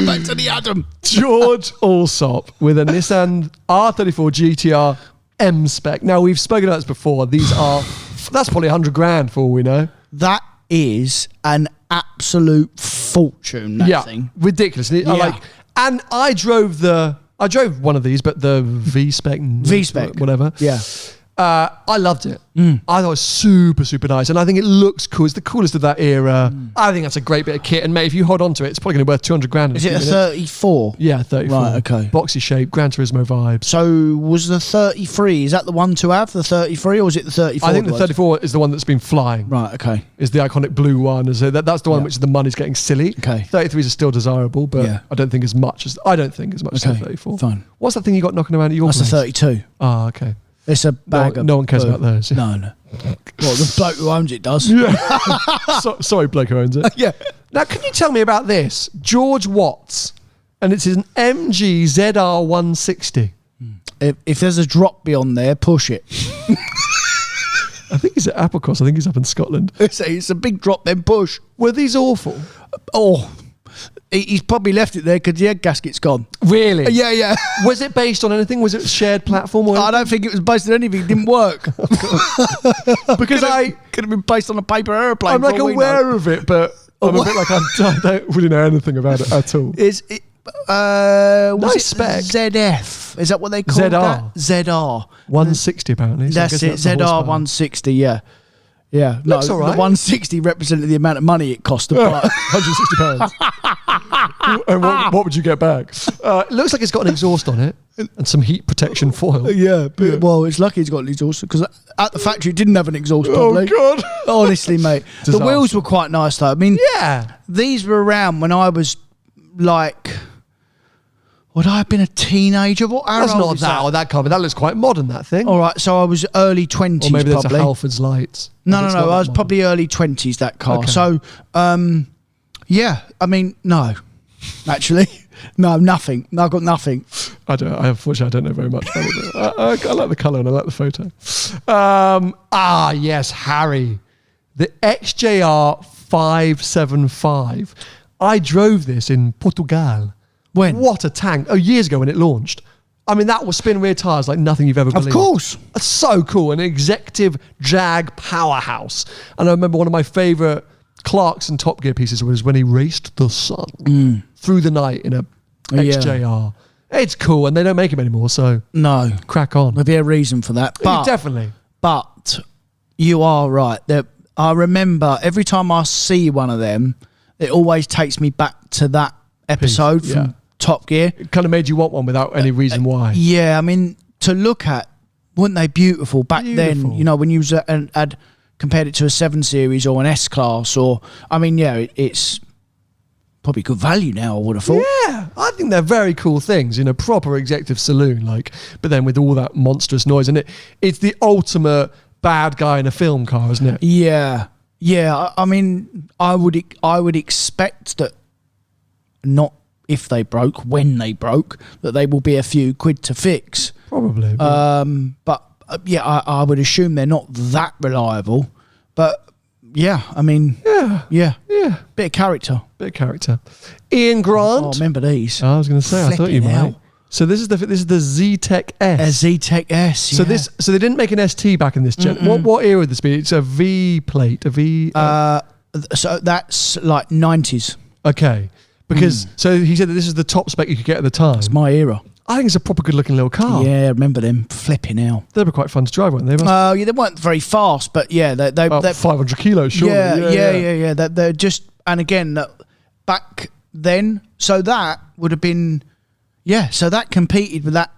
Speaker 2: back to the Adam.
Speaker 1: George Alsop with a Nissan R34 GT-R M spec. Now, we've spoken about this before. That's probably 100 grand for all we know.
Speaker 2: That is an absolute fortune, that thing.
Speaker 1: Ridiculous. And I drove one of these, but the V-spec, whatever.
Speaker 2: Yeah.
Speaker 1: I loved it. I thought it was super, super nice. And I think it looks cool. It's the coolest of that era. I think that's a great bit of kit. And mate, if you hold on to it, it's probably going to be worth 200 grand.
Speaker 2: Is it a 34?
Speaker 1: Yeah, 34.
Speaker 2: Right, okay.
Speaker 1: Boxy shape, Gran Turismo vibes.
Speaker 2: So was the 33, is that the one to have, the 33, or was it the 34?
Speaker 1: I think the 34 is the one that's been flying.
Speaker 2: Right, okay.
Speaker 1: Is the iconic blue one. So that's the one which the money's getting silly.
Speaker 2: Okay.
Speaker 1: 33s are still desirable, but I don't think as much as the 34.
Speaker 2: Fine.
Speaker 1: What's that thing you got knocking around at your
Speaker 2: place?
Speaker 1: That's
Speaker 2: the 32.
Speaker 1: Oh, okay.
Speaker 2: It's a bag of...
Speaker 1: No one cares about those.
Speaker 2: No. Well, the bloke who owns it does.
Speaker 1: Yeah. Sorry, bloke who owns it.
Speaker 2: Yeah.
Speaker 1: Now, can you tell me about this? George Watts, and it's an MG ZR160.
Speaker 2: If there's a drop beyond there, push it.
Speaker 1: I think he's at Applecross. I think he's up in Scotland.
Speaker 2: It's a big drop, then push.
Speaker 1: Were these awful?
Speaker 2: Oh, He's probably left it there because the head gasket's gone.
Speaker 1: Really?
Speaker 2: Yeah.
Speaker 1: Was it based on anything? Was it a shared platform? Or
Speaker 2: I don't think it was based on anything. It didn't work.
Speaker 1: Because
Speaker 2: could have been based on a paper aeroplane.
Speaker 1: I'm like aware of it, but I'm a bit like I don't really know anything about it at all.
Speaker 2: Is it?
Speaker 1: Nice spec.
Speaker 2: ZF. Is that what they call
Speaker 1: ZR.
Speaker 2: that? ZR.
Speaker 1: 160 apparently. So
Speaker 2: That's it. ZR 160. Yeah. Yeah.
Speaker 1: Looks all right.
Speaker 2: The 160 represented the amount of money it cost to buy.
Speaker 1: £160. And what would you get back? It looks like it's got an exhaust on it and some heat protection foil.
Speaker 2: Yeah, but, well, it's lucky it's got an exhaust because at the factory it didn't have an exhaust. Probably.
Speaker 1: Oh God!
Speaker 2: Honestly, mate,
Speaker 1: Disaster.
Speaker 2: the wheels were quite nice though. I mean,
Speaker 1: Yeah.
Speaker 2: these were around when I was like, would I have been a teenager? What?
Speaker 1: That's not that can't be. That looks quite modern. That thing.
Speaker 2: All right, so I was early 20s.
Speaker 1: Or maybe that's
Speaker 2: probably.
Speaker 1: a Halford's lights.
Speaker 2: No,
Speaker 1: It's
Speaker 2: I
Speaker 1: not
Speaker 2: was
Speaker 1: modern.
Speaker 2: probably early 20s, that car.
Speaker 1: Okay.
Speaker 2: So, yeah, I mean, no. Actually, no, nothing. No, I've got nothing.
Speaker 1: Unfortunately, I don't know very much about it. I like the colour and I like the photo. Yes, Harry. The XJR 575. I drove this in Portugal.
Speaker 2: When?
Speaker 1: What a tank. Oh, years ago when it launched. I mean, that was spin rear tyres like nothing you've ever believed.
Speaker 2: Of course.
Speaker 1: That's so cool. An executive Jag powerhouse. And I remember one of my favourite Clarkson Top Gear pieces was when he raced the sun through the night in a XJR. It's cool, and they don't make them anymore, so
Speaker 2: No.
Speaker 1: crack on.
Speaker 2: There'd be a reason for that. But,
Speaker 1: Definitely.
Speaker 2: But you are right. I remember every time I see one of them, it always takes me back to that episode
Speaker 1: Piece,
Speaker 2: from Top Gear.
Speaker 1: It kind of made you want one without any reason why.
Speaker 2: Yeah, I mean, to look at, weren't they beautiful back then?
Speaker 1: Beautiful.
Speaker 2: You know, when you was had compared it to a 7 Series or an S-Class, or, I mean, yeah, it's probably good value now, I would have thought.
Speaker 1: Yeah, I think they're very cool things in a proper executive saloon, like, but then with all that monstrous noise. And it's the ultimate bad guy in a film car, isn't it?
Speaker 2: Yeah. Yeah, I mean, I would expect that, not if they broke, when they broke, that they will be a few quid to fix.
Speaker 1: Probably.
Speaker 2: But yeah, I would assume they're not that reliable. But yeah, I mean, yeah, bit of character.
Speaker 1: Ian Grant.
Speaker 2: Oh, remember these?
Speaker 1: I was going to say, I thought you
Speaker 2: Flipping
Speaker 1: might.
Speaker 2: hell.
Speaker 1: So this is the Zetec S.
Speaker 2: A Zetec S.
Speaker 1: So
Speaker 2: yeah.
Speaker 1: so they didn't make an ST back in this gen. What era would this be? It's a V plate, a V.
Speaker 2: So that's like 90s.
Speaker 1: Okay, because so he said that this is the top spec you could get at the time.
Speaker 2: It's my era.
Speaker 1: I think it's a proper good looking little car.
Speaker 2: Yeah, I remember them. Flipping hell.
Speaker 1: They were quite fun to drive, weren't they?
Speaker 2: Yeah, they weren't very fast, but yeah, they're
Speaker 1: 500 kilos, surely.
Speaker 2: Yeah. They're just, and again, back then, so that would have been, so that competed with that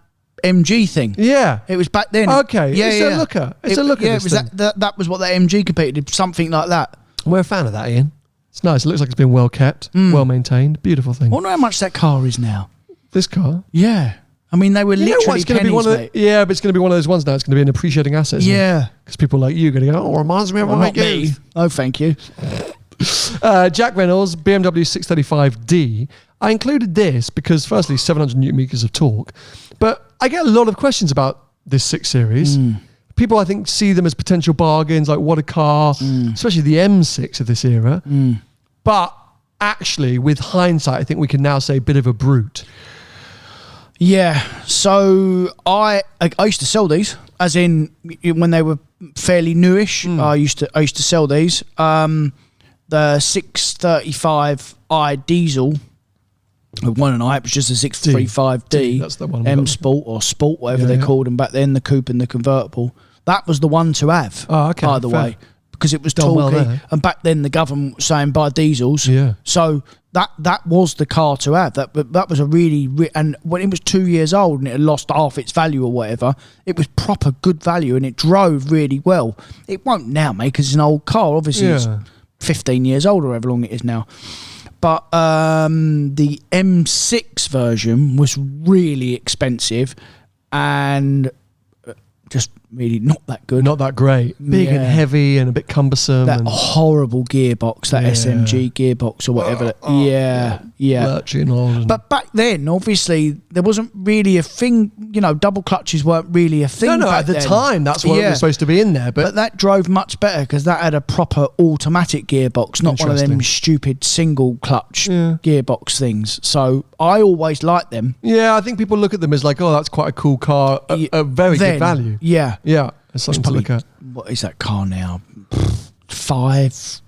Speaker 2: MG thing.
Speaker 1: Yeah.
Speaker 2: It was back then.
Speaker 1: Okay.
Speaker 2: Yeah,
Speaker 1: It's a looker. It's a looker.
Speaker 2: Yeah,
Speaker 1: this
Speaker 2: it was
Speaker 1: thing.
Speaker 2: that was what that MG competed, something like that.
Speaker 1: We're a fan of that, Ian. It's nice. It looks like it's been well kept, well maintained. Beautiful thing.
Speaker 2: I wonder how much that car is now.
Speaker 1: This car.
Speaker 2: Yeah. I mean, they were literally
Speaker 1: going to be
Speaker 2: pennies,
Speaker 1: one of
Speaker 2: mate.
Speaker 1: Yeah, but it's going to be one of those ones now. It's going to be an appreciating asset.
Speaker 2: Yeah.
Speaker 1: Because people like you are going to go, oh, reminds me of
Speaker 2: Well,
Speaker 1: my
Speaker 2: not me.
Speaker 1: youth.
Speaker 2: Oh, thank you.
Speaker 1: Jack Reynolds, BMW 635D. I included this because, firstly, 700 newton meters of torque. But I get a lot of questions about this 6 Series. People, I think, see them as potential bargains, like what a car, especially the M6 of this era. But actually, with hindsight, I think we can now say a bit of a brute.
Speaker 2: Yeah, so I used to sell these, as in when they were fairly newish. I used to sell these. The 635i diesel, one and it was just a 635D.
Speaker 1: That's the one.
Speaker 2: M Sport or Sport, whatever they called them back then. The coupe and the convertible. That was the one to have.
Speaker 1: Oh, okay.
Speaker 2: By the
Speaker 1: Fair.
Speaker 2: way, because it was
Speaker 1: Done well
Speaker 2: talky,
Speaker 1: there.
Speaker 2: and back then the government was saying buy diesels.
Speaker 1: Yeah.
Speaker 2: So that was the car to have. That was a really and when it was 2 years old and it had lost half its value or whatever, it was proper good value and it drove really well. It won't now, mate, because it's an old car. Obviously, it's 15 years old or however long it is now. But the M6 version was really expensive and just really not that good.
Speaker 1: Not that great. Big and heavy and a bit cumbersome.
Speaker 2: That horrible gearbox, that SMG gearbox or whatever. Yeah.
Speaker 1: Lurchy and old.
Speaker 2: But back then, obviously, there wasn't really a thing. You know, double clutches weren't really a thing.
Speaker 1: No, at the time, that's what was supposed to be in there.
Speaker 2: But that drove much better because that had a proper automatic gearbox, not one of them stupid single clutch gearbox things. So I always liked them.
Speaker 1: Yeah, I think people look at them as like, oh, that's quite a cool car, a very good value.
Speaker 2: Yeah.
Speaker 1: Yeah, it's something to look at.
Speaker 2: What is that car now? 5,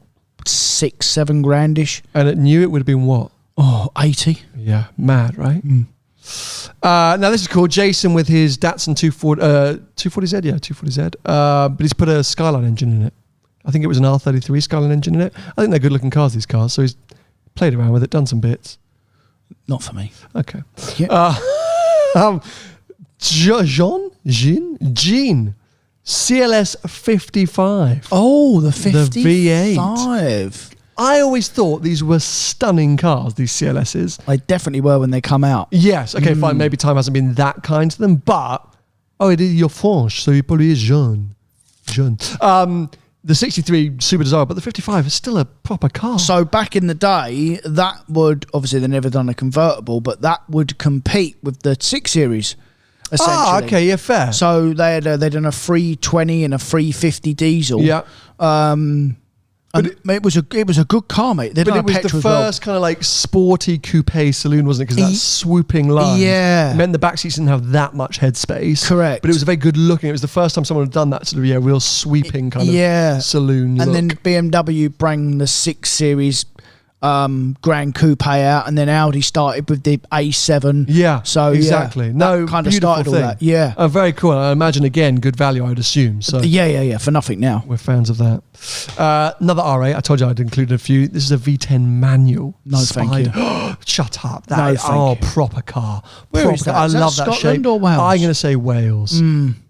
Speaker 2: 6, 7 grandish.
Speaker 1: And it knew it would have been what?
Speaker 2: Oh, 80.
Speaker 1: Yeah, mad, right? Now this is cool. Jason with his Datsun 240Z, 240Z. But he's put a Skyline engine in it. I think it was an R33 Skyline engine in it. I think they're good looking cars, these cars. So he's played around with it, done some bits.
Speaker 2: Not for me.
Speaker 1: Okay.
Speaker 2: Yeah.
Speaker 1: Jean. CLS55.
Speaker 2: Oh, the 55.
Speaker 1: The V8. I always thought these were stunning cars, these CLSs.
Speaker 2: They definitely were when they come out.
Speaker 1: Yes, okay, fine. Maybe time hasn't been that kind to them, but it is your French, so you probably is jeune. The 63 super desirable, but the 55 is still a proper car.
Speaker 2: So back in the day, that would obviously they've never done a convertible, but that would compete with the 6 Series. Essentially.
Speaker 1: Okay, yeah, fair.
Speaker 2: So they'd done a 320 and a 350 diesel.
Speaker 1: Yeah.
Speaker 2: And it was a good car, mate.
Speaker 1: But it was the first kind of like sporty coupe saloon, wasn't it? Because that swooping line.
Speaker 2: Yeah.
Speaker 1: It meant the back seats didn't have that much headspace.
Speaker 2: Correct.
Speaker 1: But it was very good looking. It was the first time someone had done that sort of real sweeping kind of saloon
Speaker 2: and
Speaker 1: look.
Speaker 2: then BMW bring the 6 Series Grand Coupe out, and then Audi started with the A7.
Speaker 1: Yeah,
Speaker 2: so
Speaker 1: exactly. No,
Speaker 2: kind of started all that. Yeah,
Speaker 1: very cool. I imagine again, good value. I'd assume. So
Speaker 2: yeah, for nothing now.
Speaker 1: We're fans of that. Another R8. I told you I'd included a few. This is a V10 manual.
Speaker 2: No,
Speaker 1: Spyder.
Speaker 2: thank you.
Speaker 1: Shut up. That is
Speaker 2: proper
Speaker 1: car.
Speaker 2: Where is that?
Speaker 1: I
Speaker 2: is
Speaker 1: love
Speaker 2: that
Speaker 1: that
Speaker 2: Scotland
Speaker 1: shape.
Speaker 2: or Wales?
Speaker 1: I'm going to say Wales.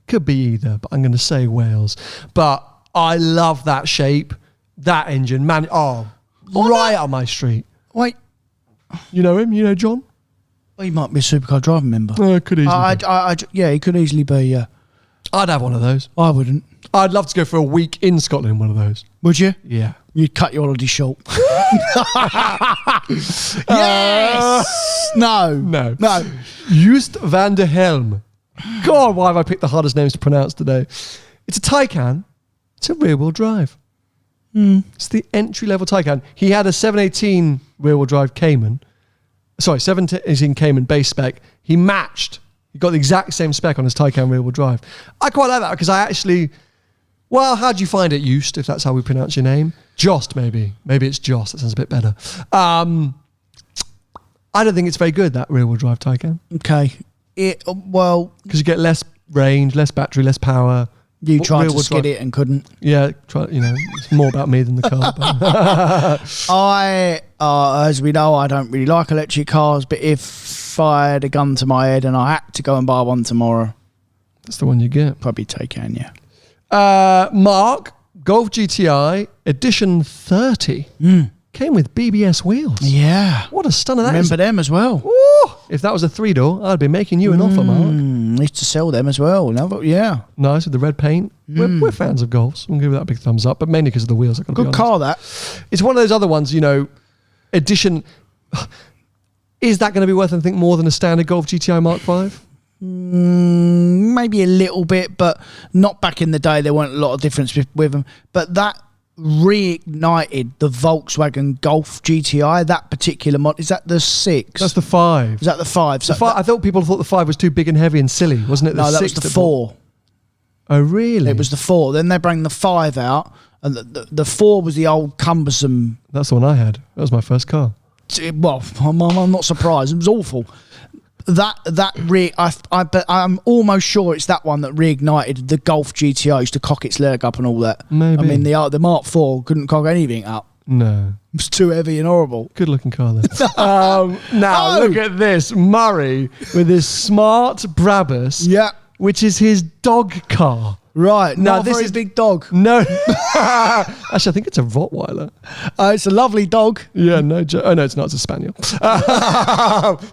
Speaker 1: Could be either, but I'm going to say Wales. But I love that shape. That engine, man. Right on my street.
Speaker 2: Wait,
Speaker 1: you know him? You know John?
Speaker 2: Well, he might be a supercar driving member.
Speaker 1: Could easily be.
Speaker 2: Yeah, he could easily be, yeah.
Speaker 1: I'd have one of those.
Speaker 2: I wouldn't.
Speaker 1: I'd love to go for a week in Scotland in one of those.
Speaker 2: Would you?
Speaker 1: Yeah.
Speaker 2: You'd cut your holiday short. Yes! No.
Speaker 1: Just van der Helm. God, why have I picked the hardest names to pronounce today? It's a Taycan. It's a rear-wheel drive. It's the entry-level Taycan. He had a 718 rear-wheel drive Cayman. Sorry, 718 Cayman base spec. He matched. He got the exact same spec on his Taycan rear-wheel drive. I quite like that because I actually... Well, how do you find it, Just, if that's how we pronounce your name? Jost, maybe. Maybe it's Jost. That sounds a bit better. I don't think it's very good, that rear-wheel drive Taycan.
Speaker 2: Okay. Because
Speaker 1: you get less range, less battery, less power...
Speaker 2: You tried to skid it and couldn't.
Speaker 1: Yeah, it's more about me than the car.
Speaker 2: As we know, I don't really like electric cars, but if I had a gun to my head and I had to go and buy one tomorrow,
Speaker 1: that's the one you get.
Speaker 2: Probably Taycan, yeah.
Speaker 1: Mark, Golf GTI Edition 30 came with BBS wheels.
Speaker 2: Yeah.
Speaker 1: What a stunner that
Speaker 2: is. Remember them as well.
Speaker 1: Ooh, if that was a 3-door, I'd be making you an offer, Mark.
Speaker 2: Used to sell them as well. Yeah.
Speaker 1: Nice with the red paint. We're fans of Golfs. We'll give that a big thumbs up, but mainly because of the wheels.
Speaker 2: Good car, that.
Speaker 1: It's one of those other ones, Edition. Is that going to be worth anything more than a standard Golf GTI Mark V?
Speaker 2: Maybe a little bit, but not back in the day. There weren't a lot of difference with them. But that reignited the Volkswagen Golf GTI, that particular mod. Is that the 6?
Speaker 1: That's the 5.
Speaker 2: Is that the 5?
Speaker 1: So I thought people thought the 5 was too big and heavy and silly, wasn't it?
Speaker 2: No, that was the 4.
Speaker 1: Oh, really?
Speaker 2: It was the 4. Then they bring the 5 out, and the 4 was the old cumbersome.
Speaker 1: That's the one I had. That was my first car.
Speaker 2: Well, I'm not surprised. It was awful. I'm almost sure it's that one that reignited the Golf GTI, used to cock its leg up and all that.
Speaker 1: Maybe.
Speaker 2: I mean, the Mark IV couldn't cock anything up.
Speaker 1: No.
Speaker 2: It was too heavy and horrible.
Speaker 1: Good looking car then. Now, look at this. Murray with his smart Brabus.
Speaker 2: Yeah.
Speaker 1: Which is his dog car.
Speaker 2: Right.
Speaker 1: Now,
Speaker 2: Not a
Speaker 1: this
Speaker 2: very
Speaker 1: is-
Speaker 2: big dog.
Speaker 1: No. Actually, I think it's a Rottweiler.
Speaker 2: It's a lovely dog.
Speaker 1: Yeah, no. Oh, no, it's not. It's a Spaniel.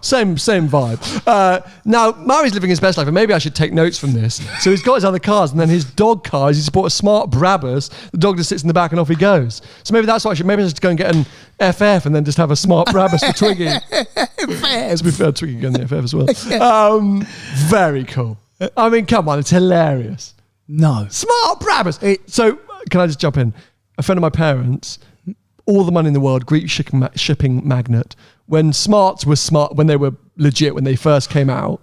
Speaker 1: Same vibe. Now, Mari's living his best life, and maybe I should take notes from this. So he's got his other cars, and then his dog car is he's bought a smart Brabus. The dog just sits in the back, and off he goes. So maybe that's what I should. Maybe I should go and get an FF, and then just have a smart Brabus for Twiggy. To be fair, Twiggy can get the FF as well. Very cool. I mean, come on, it's hilarious.
Speaker 2: No.
Speaker 1: Smart Brabus. So, can I just jump in? A friend of my parents, all the money in the world, Greek shipping magnate. When smarts were smart, when they were legit, when they first came out,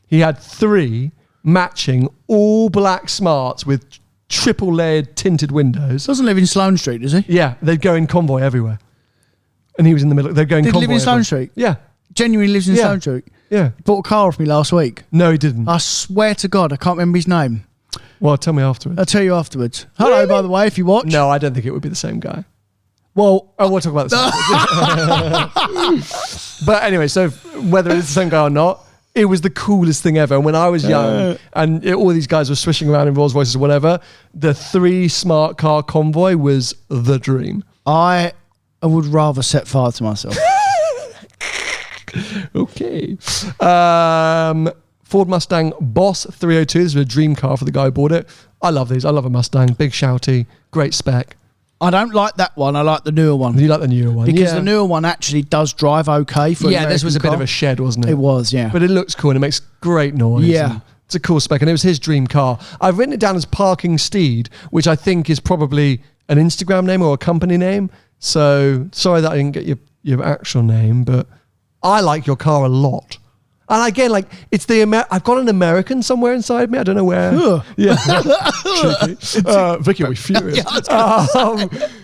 Speaker 1: he had 3 matching all black smarts with triple layered tinted windows.
Speaker 2: Doesn't live in Sloane Street, does he?
Speaker 1: Yeah, they'd go in convoy everywhere. And he was in the middle. They'd go in
Speaker 2: Did he
Speaker 1: convoy.
Speaker 2: live in Sloane
Speaker 1: everywhere.
Speaker 2: Street?
Speaker 1: Yeah.
Speaker 2: Genuinely lives in
Speaker 1: Yeah.
Speaker 2: Sloane Street.
Speaker 1: Yeah.
Speaker 2: He bought a car off me last week.
Speaker 1: No, he didn't.
Speaker 2: I swear to God, I can't remember his name.
Speaker 1: Well, tell me afterwards.
Speaker 2: I'll tell you afterwards. Hello,
Speaker 1: Really?
Speaker 2: by the way, if you watch.
Speaker 1: No, I don't think it would be the same guy.
Speaker 2: Well,
Speaker 1: We'll talk about this. But anyway, so whether it's the same guy or not, it was the coolest thing ever. And when I was young and all these guys were swishing around in Rolls Royces or whatever, the 3 smart car convoy was the dream.
Speaker 2: I would rather set fire to myself.
Speaker 1: Okay. Ford Mustang Boss 302. This is a dream car for the guy who bought it. I love these. I love a Mustang. Big, shouty, great spec.
Speaker 2: I don't like that one. I like the newer one.
Speaker 1: You like the newer one?
Speaker 2: Because
Speaker 1: yeah.
Speaker 2: the newer one actually does drive okay for an
Speaker 1: this was a
Speaker 2: American
Speaker 1: bit of
Speaker 2: car.
Speaker 1: a shed, wasn't it?
Speaker 2: It was, yeah.
Speaker 1: But it looks cool and it makes great noise.
Speaker 2: Yeah.
Speaker 1: And it's a cool spec and it was his dream car. I've written it down as Parking Steed, which I think is probably an Instagram name or a company name. So sorry that I didn't get your actual name, but I like your car a lot. And again, like it's I've got an American somewhere inside me. I don't know where.
Speaker 2: Ugh.
Speaker 1: Yeah, cheeky. Vicky will be furious.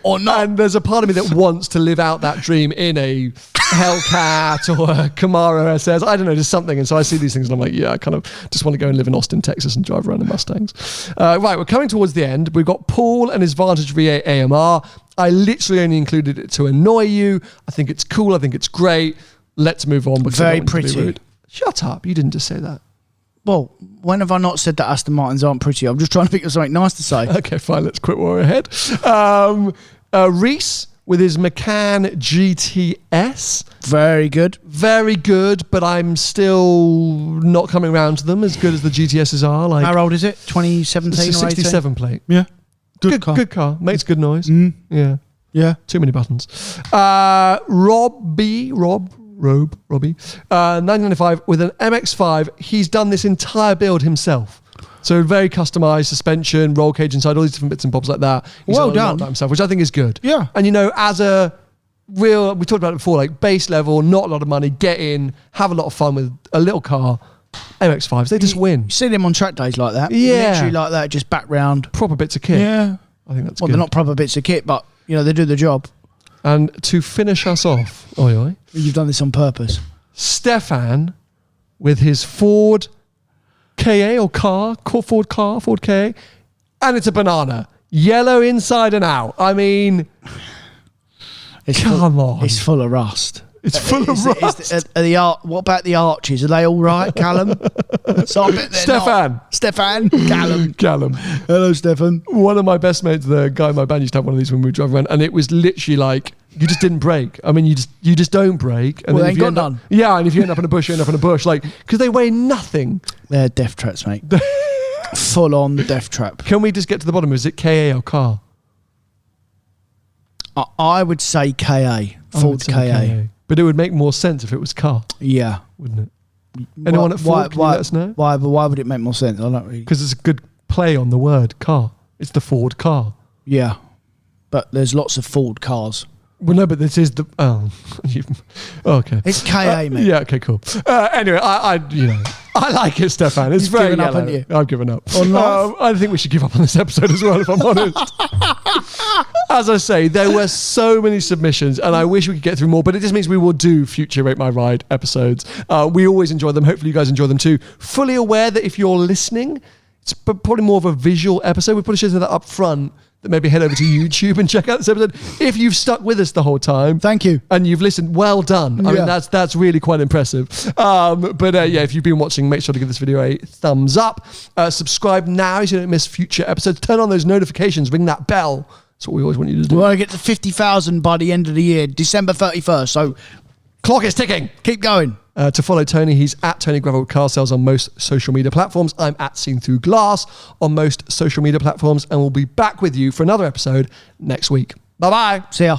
Speaker 2: Or not.
Speaker 1: And there's a part of me that wants to live out that dream in a Hellcat or a Camaro SS. I don't know, just something. And so I see these things and I'm like, yeah, I kind of just want to go and live in Austin, Texas, and drive around in Mustangs. Right, we're coming towards the end. We've got Paul and his Vantage V8 AMR. I literally only included it to annoy you. I think it's cool. I think it's great. Let's move on. Because
Speaker 2: Very
Speaker 1: I don't want it to be
Speaker 2: pretty.
Speaker 1: rude. Shut up. You didn't just say that.
Speaker 2: Well, when have I not said that Aston Martins aren't pretty? I'm just trying to think of something nice to say.
Speaker 1: Okay, fine. Let's quit while we're ahead. Reese with his Macan GTS.
Speaker 2: Very good.
Speaker 1: Very good, but I'm still not coming around to them as good as the GTSs are. Like
Speaker 2: How old is it? 2017
Speaker 1: it's a
Speaker 2: or 18?
Speaker 1: 67 plate.
Speaker 2: Yeah.
Speaker 1: Good car. Makes good noise. Yeah.
Speaker 2: Yeah.
Speaker 1: Too many buttons. Robbie, 1995 with an MX-5. He's done this entire build himself. So very customized suspension, roll cage inside, all these different bits and bobs like that. He's
Speaker 2: Well
Speaker 1: done a lot
Speaker 2: done.
Speaker 1: of that himself, which I think is good.
Speaker 2: Yeah.
Speaker 1: And you know, as a real, we talked about it before, like base level, not a lot of money, get in, have a lot of fun with a little car. MX-5s, they just win.
Speaker 2: You see them on track days like that.
Speaker 1: Yeah.
Speaker 2: Literally like that, just back round.
Speaker 1: Proper bits of kit.
Speaker 2: Yeah.
Speaker 1: I think that's
Speaker 2: Well,
Speaker 1: good.
Speaker 2: they're not proper bits of kit, but, you know, they do the job.
Speaker 1: And to finish us off,
Speaker 2: You've done this on purpose.
Speaker 1: Stefan with his Ford KA or Ford KA, and it's a banana. Yellow inside and out. I mean, come on.
Speaker 2: It's full of rust.
Speaker 1: It's full of rust.
Speaker 2: What about the arches? Are they all right, Callum? So I bet they're
Speaker 1: Stefan.
Speaker 2: not. Stefan. Callum.
Speaker 1: Callum.
Speaker 2: Hello, Stefan.
Speaker 1: One of my best mates, the guy in my band, used to have one of these when we drove around, and it was literally like, you just didn't brake. I mean, you just don't brake. And
Speaker 2: Well,
Speaker 1: then
Speaker 2: they
Speaker 1: if you
Speaker 2: ain't got
Speaker 1: end up-
Speaker 2: none.
Speaker 1: Yeah, and if you end up in a bush, you end up in a bush. Like, because they weigh nothing.
Speaker 2: They're death traps, mate. Full on death trap.
Speaker 1: Can we just get to the bottom? Is it KA or car?
Speaker 2: I would say KA.
Speaker 1: I would
Speaker 2: Ford
Speaker 1: say
Speaker 2: KA.
Speaker 1: But it would make more sense if it was car,
Speaker 2: Yeah.
Speaker 1: wouldn't it? Anyone at Ford, can you let us know?
Speaker 2: Why would it make more sense? I don't really.
Speaker 1: Because it's a good play on the word car. It's the Ford car.
Speaker 2: Yeah. But there's lots of Ford cars.
Speaker 1: Well, no, but this is the... Oh, okay.
Speaker 2: It's KA, mate.
Speaker 1: Yeah, okay, cool. Anyway, I like it, Stefan. It's
Speaker 2: You've
Speaker 1: very
Speaker 2: given up,
Speaker 1: yellow.
Speaker 2: haven't you?
Speaker 1: I've given up.
Speaker 2: On life?
Speaker 1: I think we should give up on this episode as well, if I'm honest. As I say, there were so many submissions, and I wish we could get through more, but it just means we will do future Rate My Ride episodes. We always enjoy them. Hopefully you guys enjoy them too. Fully aware that if you're listening, it's probably more of a visual episode. We probably should have that up front then maybe head over to YouTube and check out this episode. If you've stuck with us the whole time,
Speaker 2: thank you,
Speaker 1: and you've listened, well done. I mean, that's really quite impressive. If you've been watching, make sure to give this video a thumbs up. Subscribe now so you don't miss future episodes. Turn on those notifications, ring that bell. That's what we always want you to do.
Speaker 2: We want to get to 50,000 by the end of the year, December 31st. So,
Speaker 1: clock is ticking.
Speaker 2: Keep going.
Speaker 1: To follow Tony, he's at Tony Gravel Car Sales on most social media platforms. I'm at Seen Through Glass on most social media platforms, and we'll be back with you for another episode next week. Bye-bye.
Speaker 2: See ya.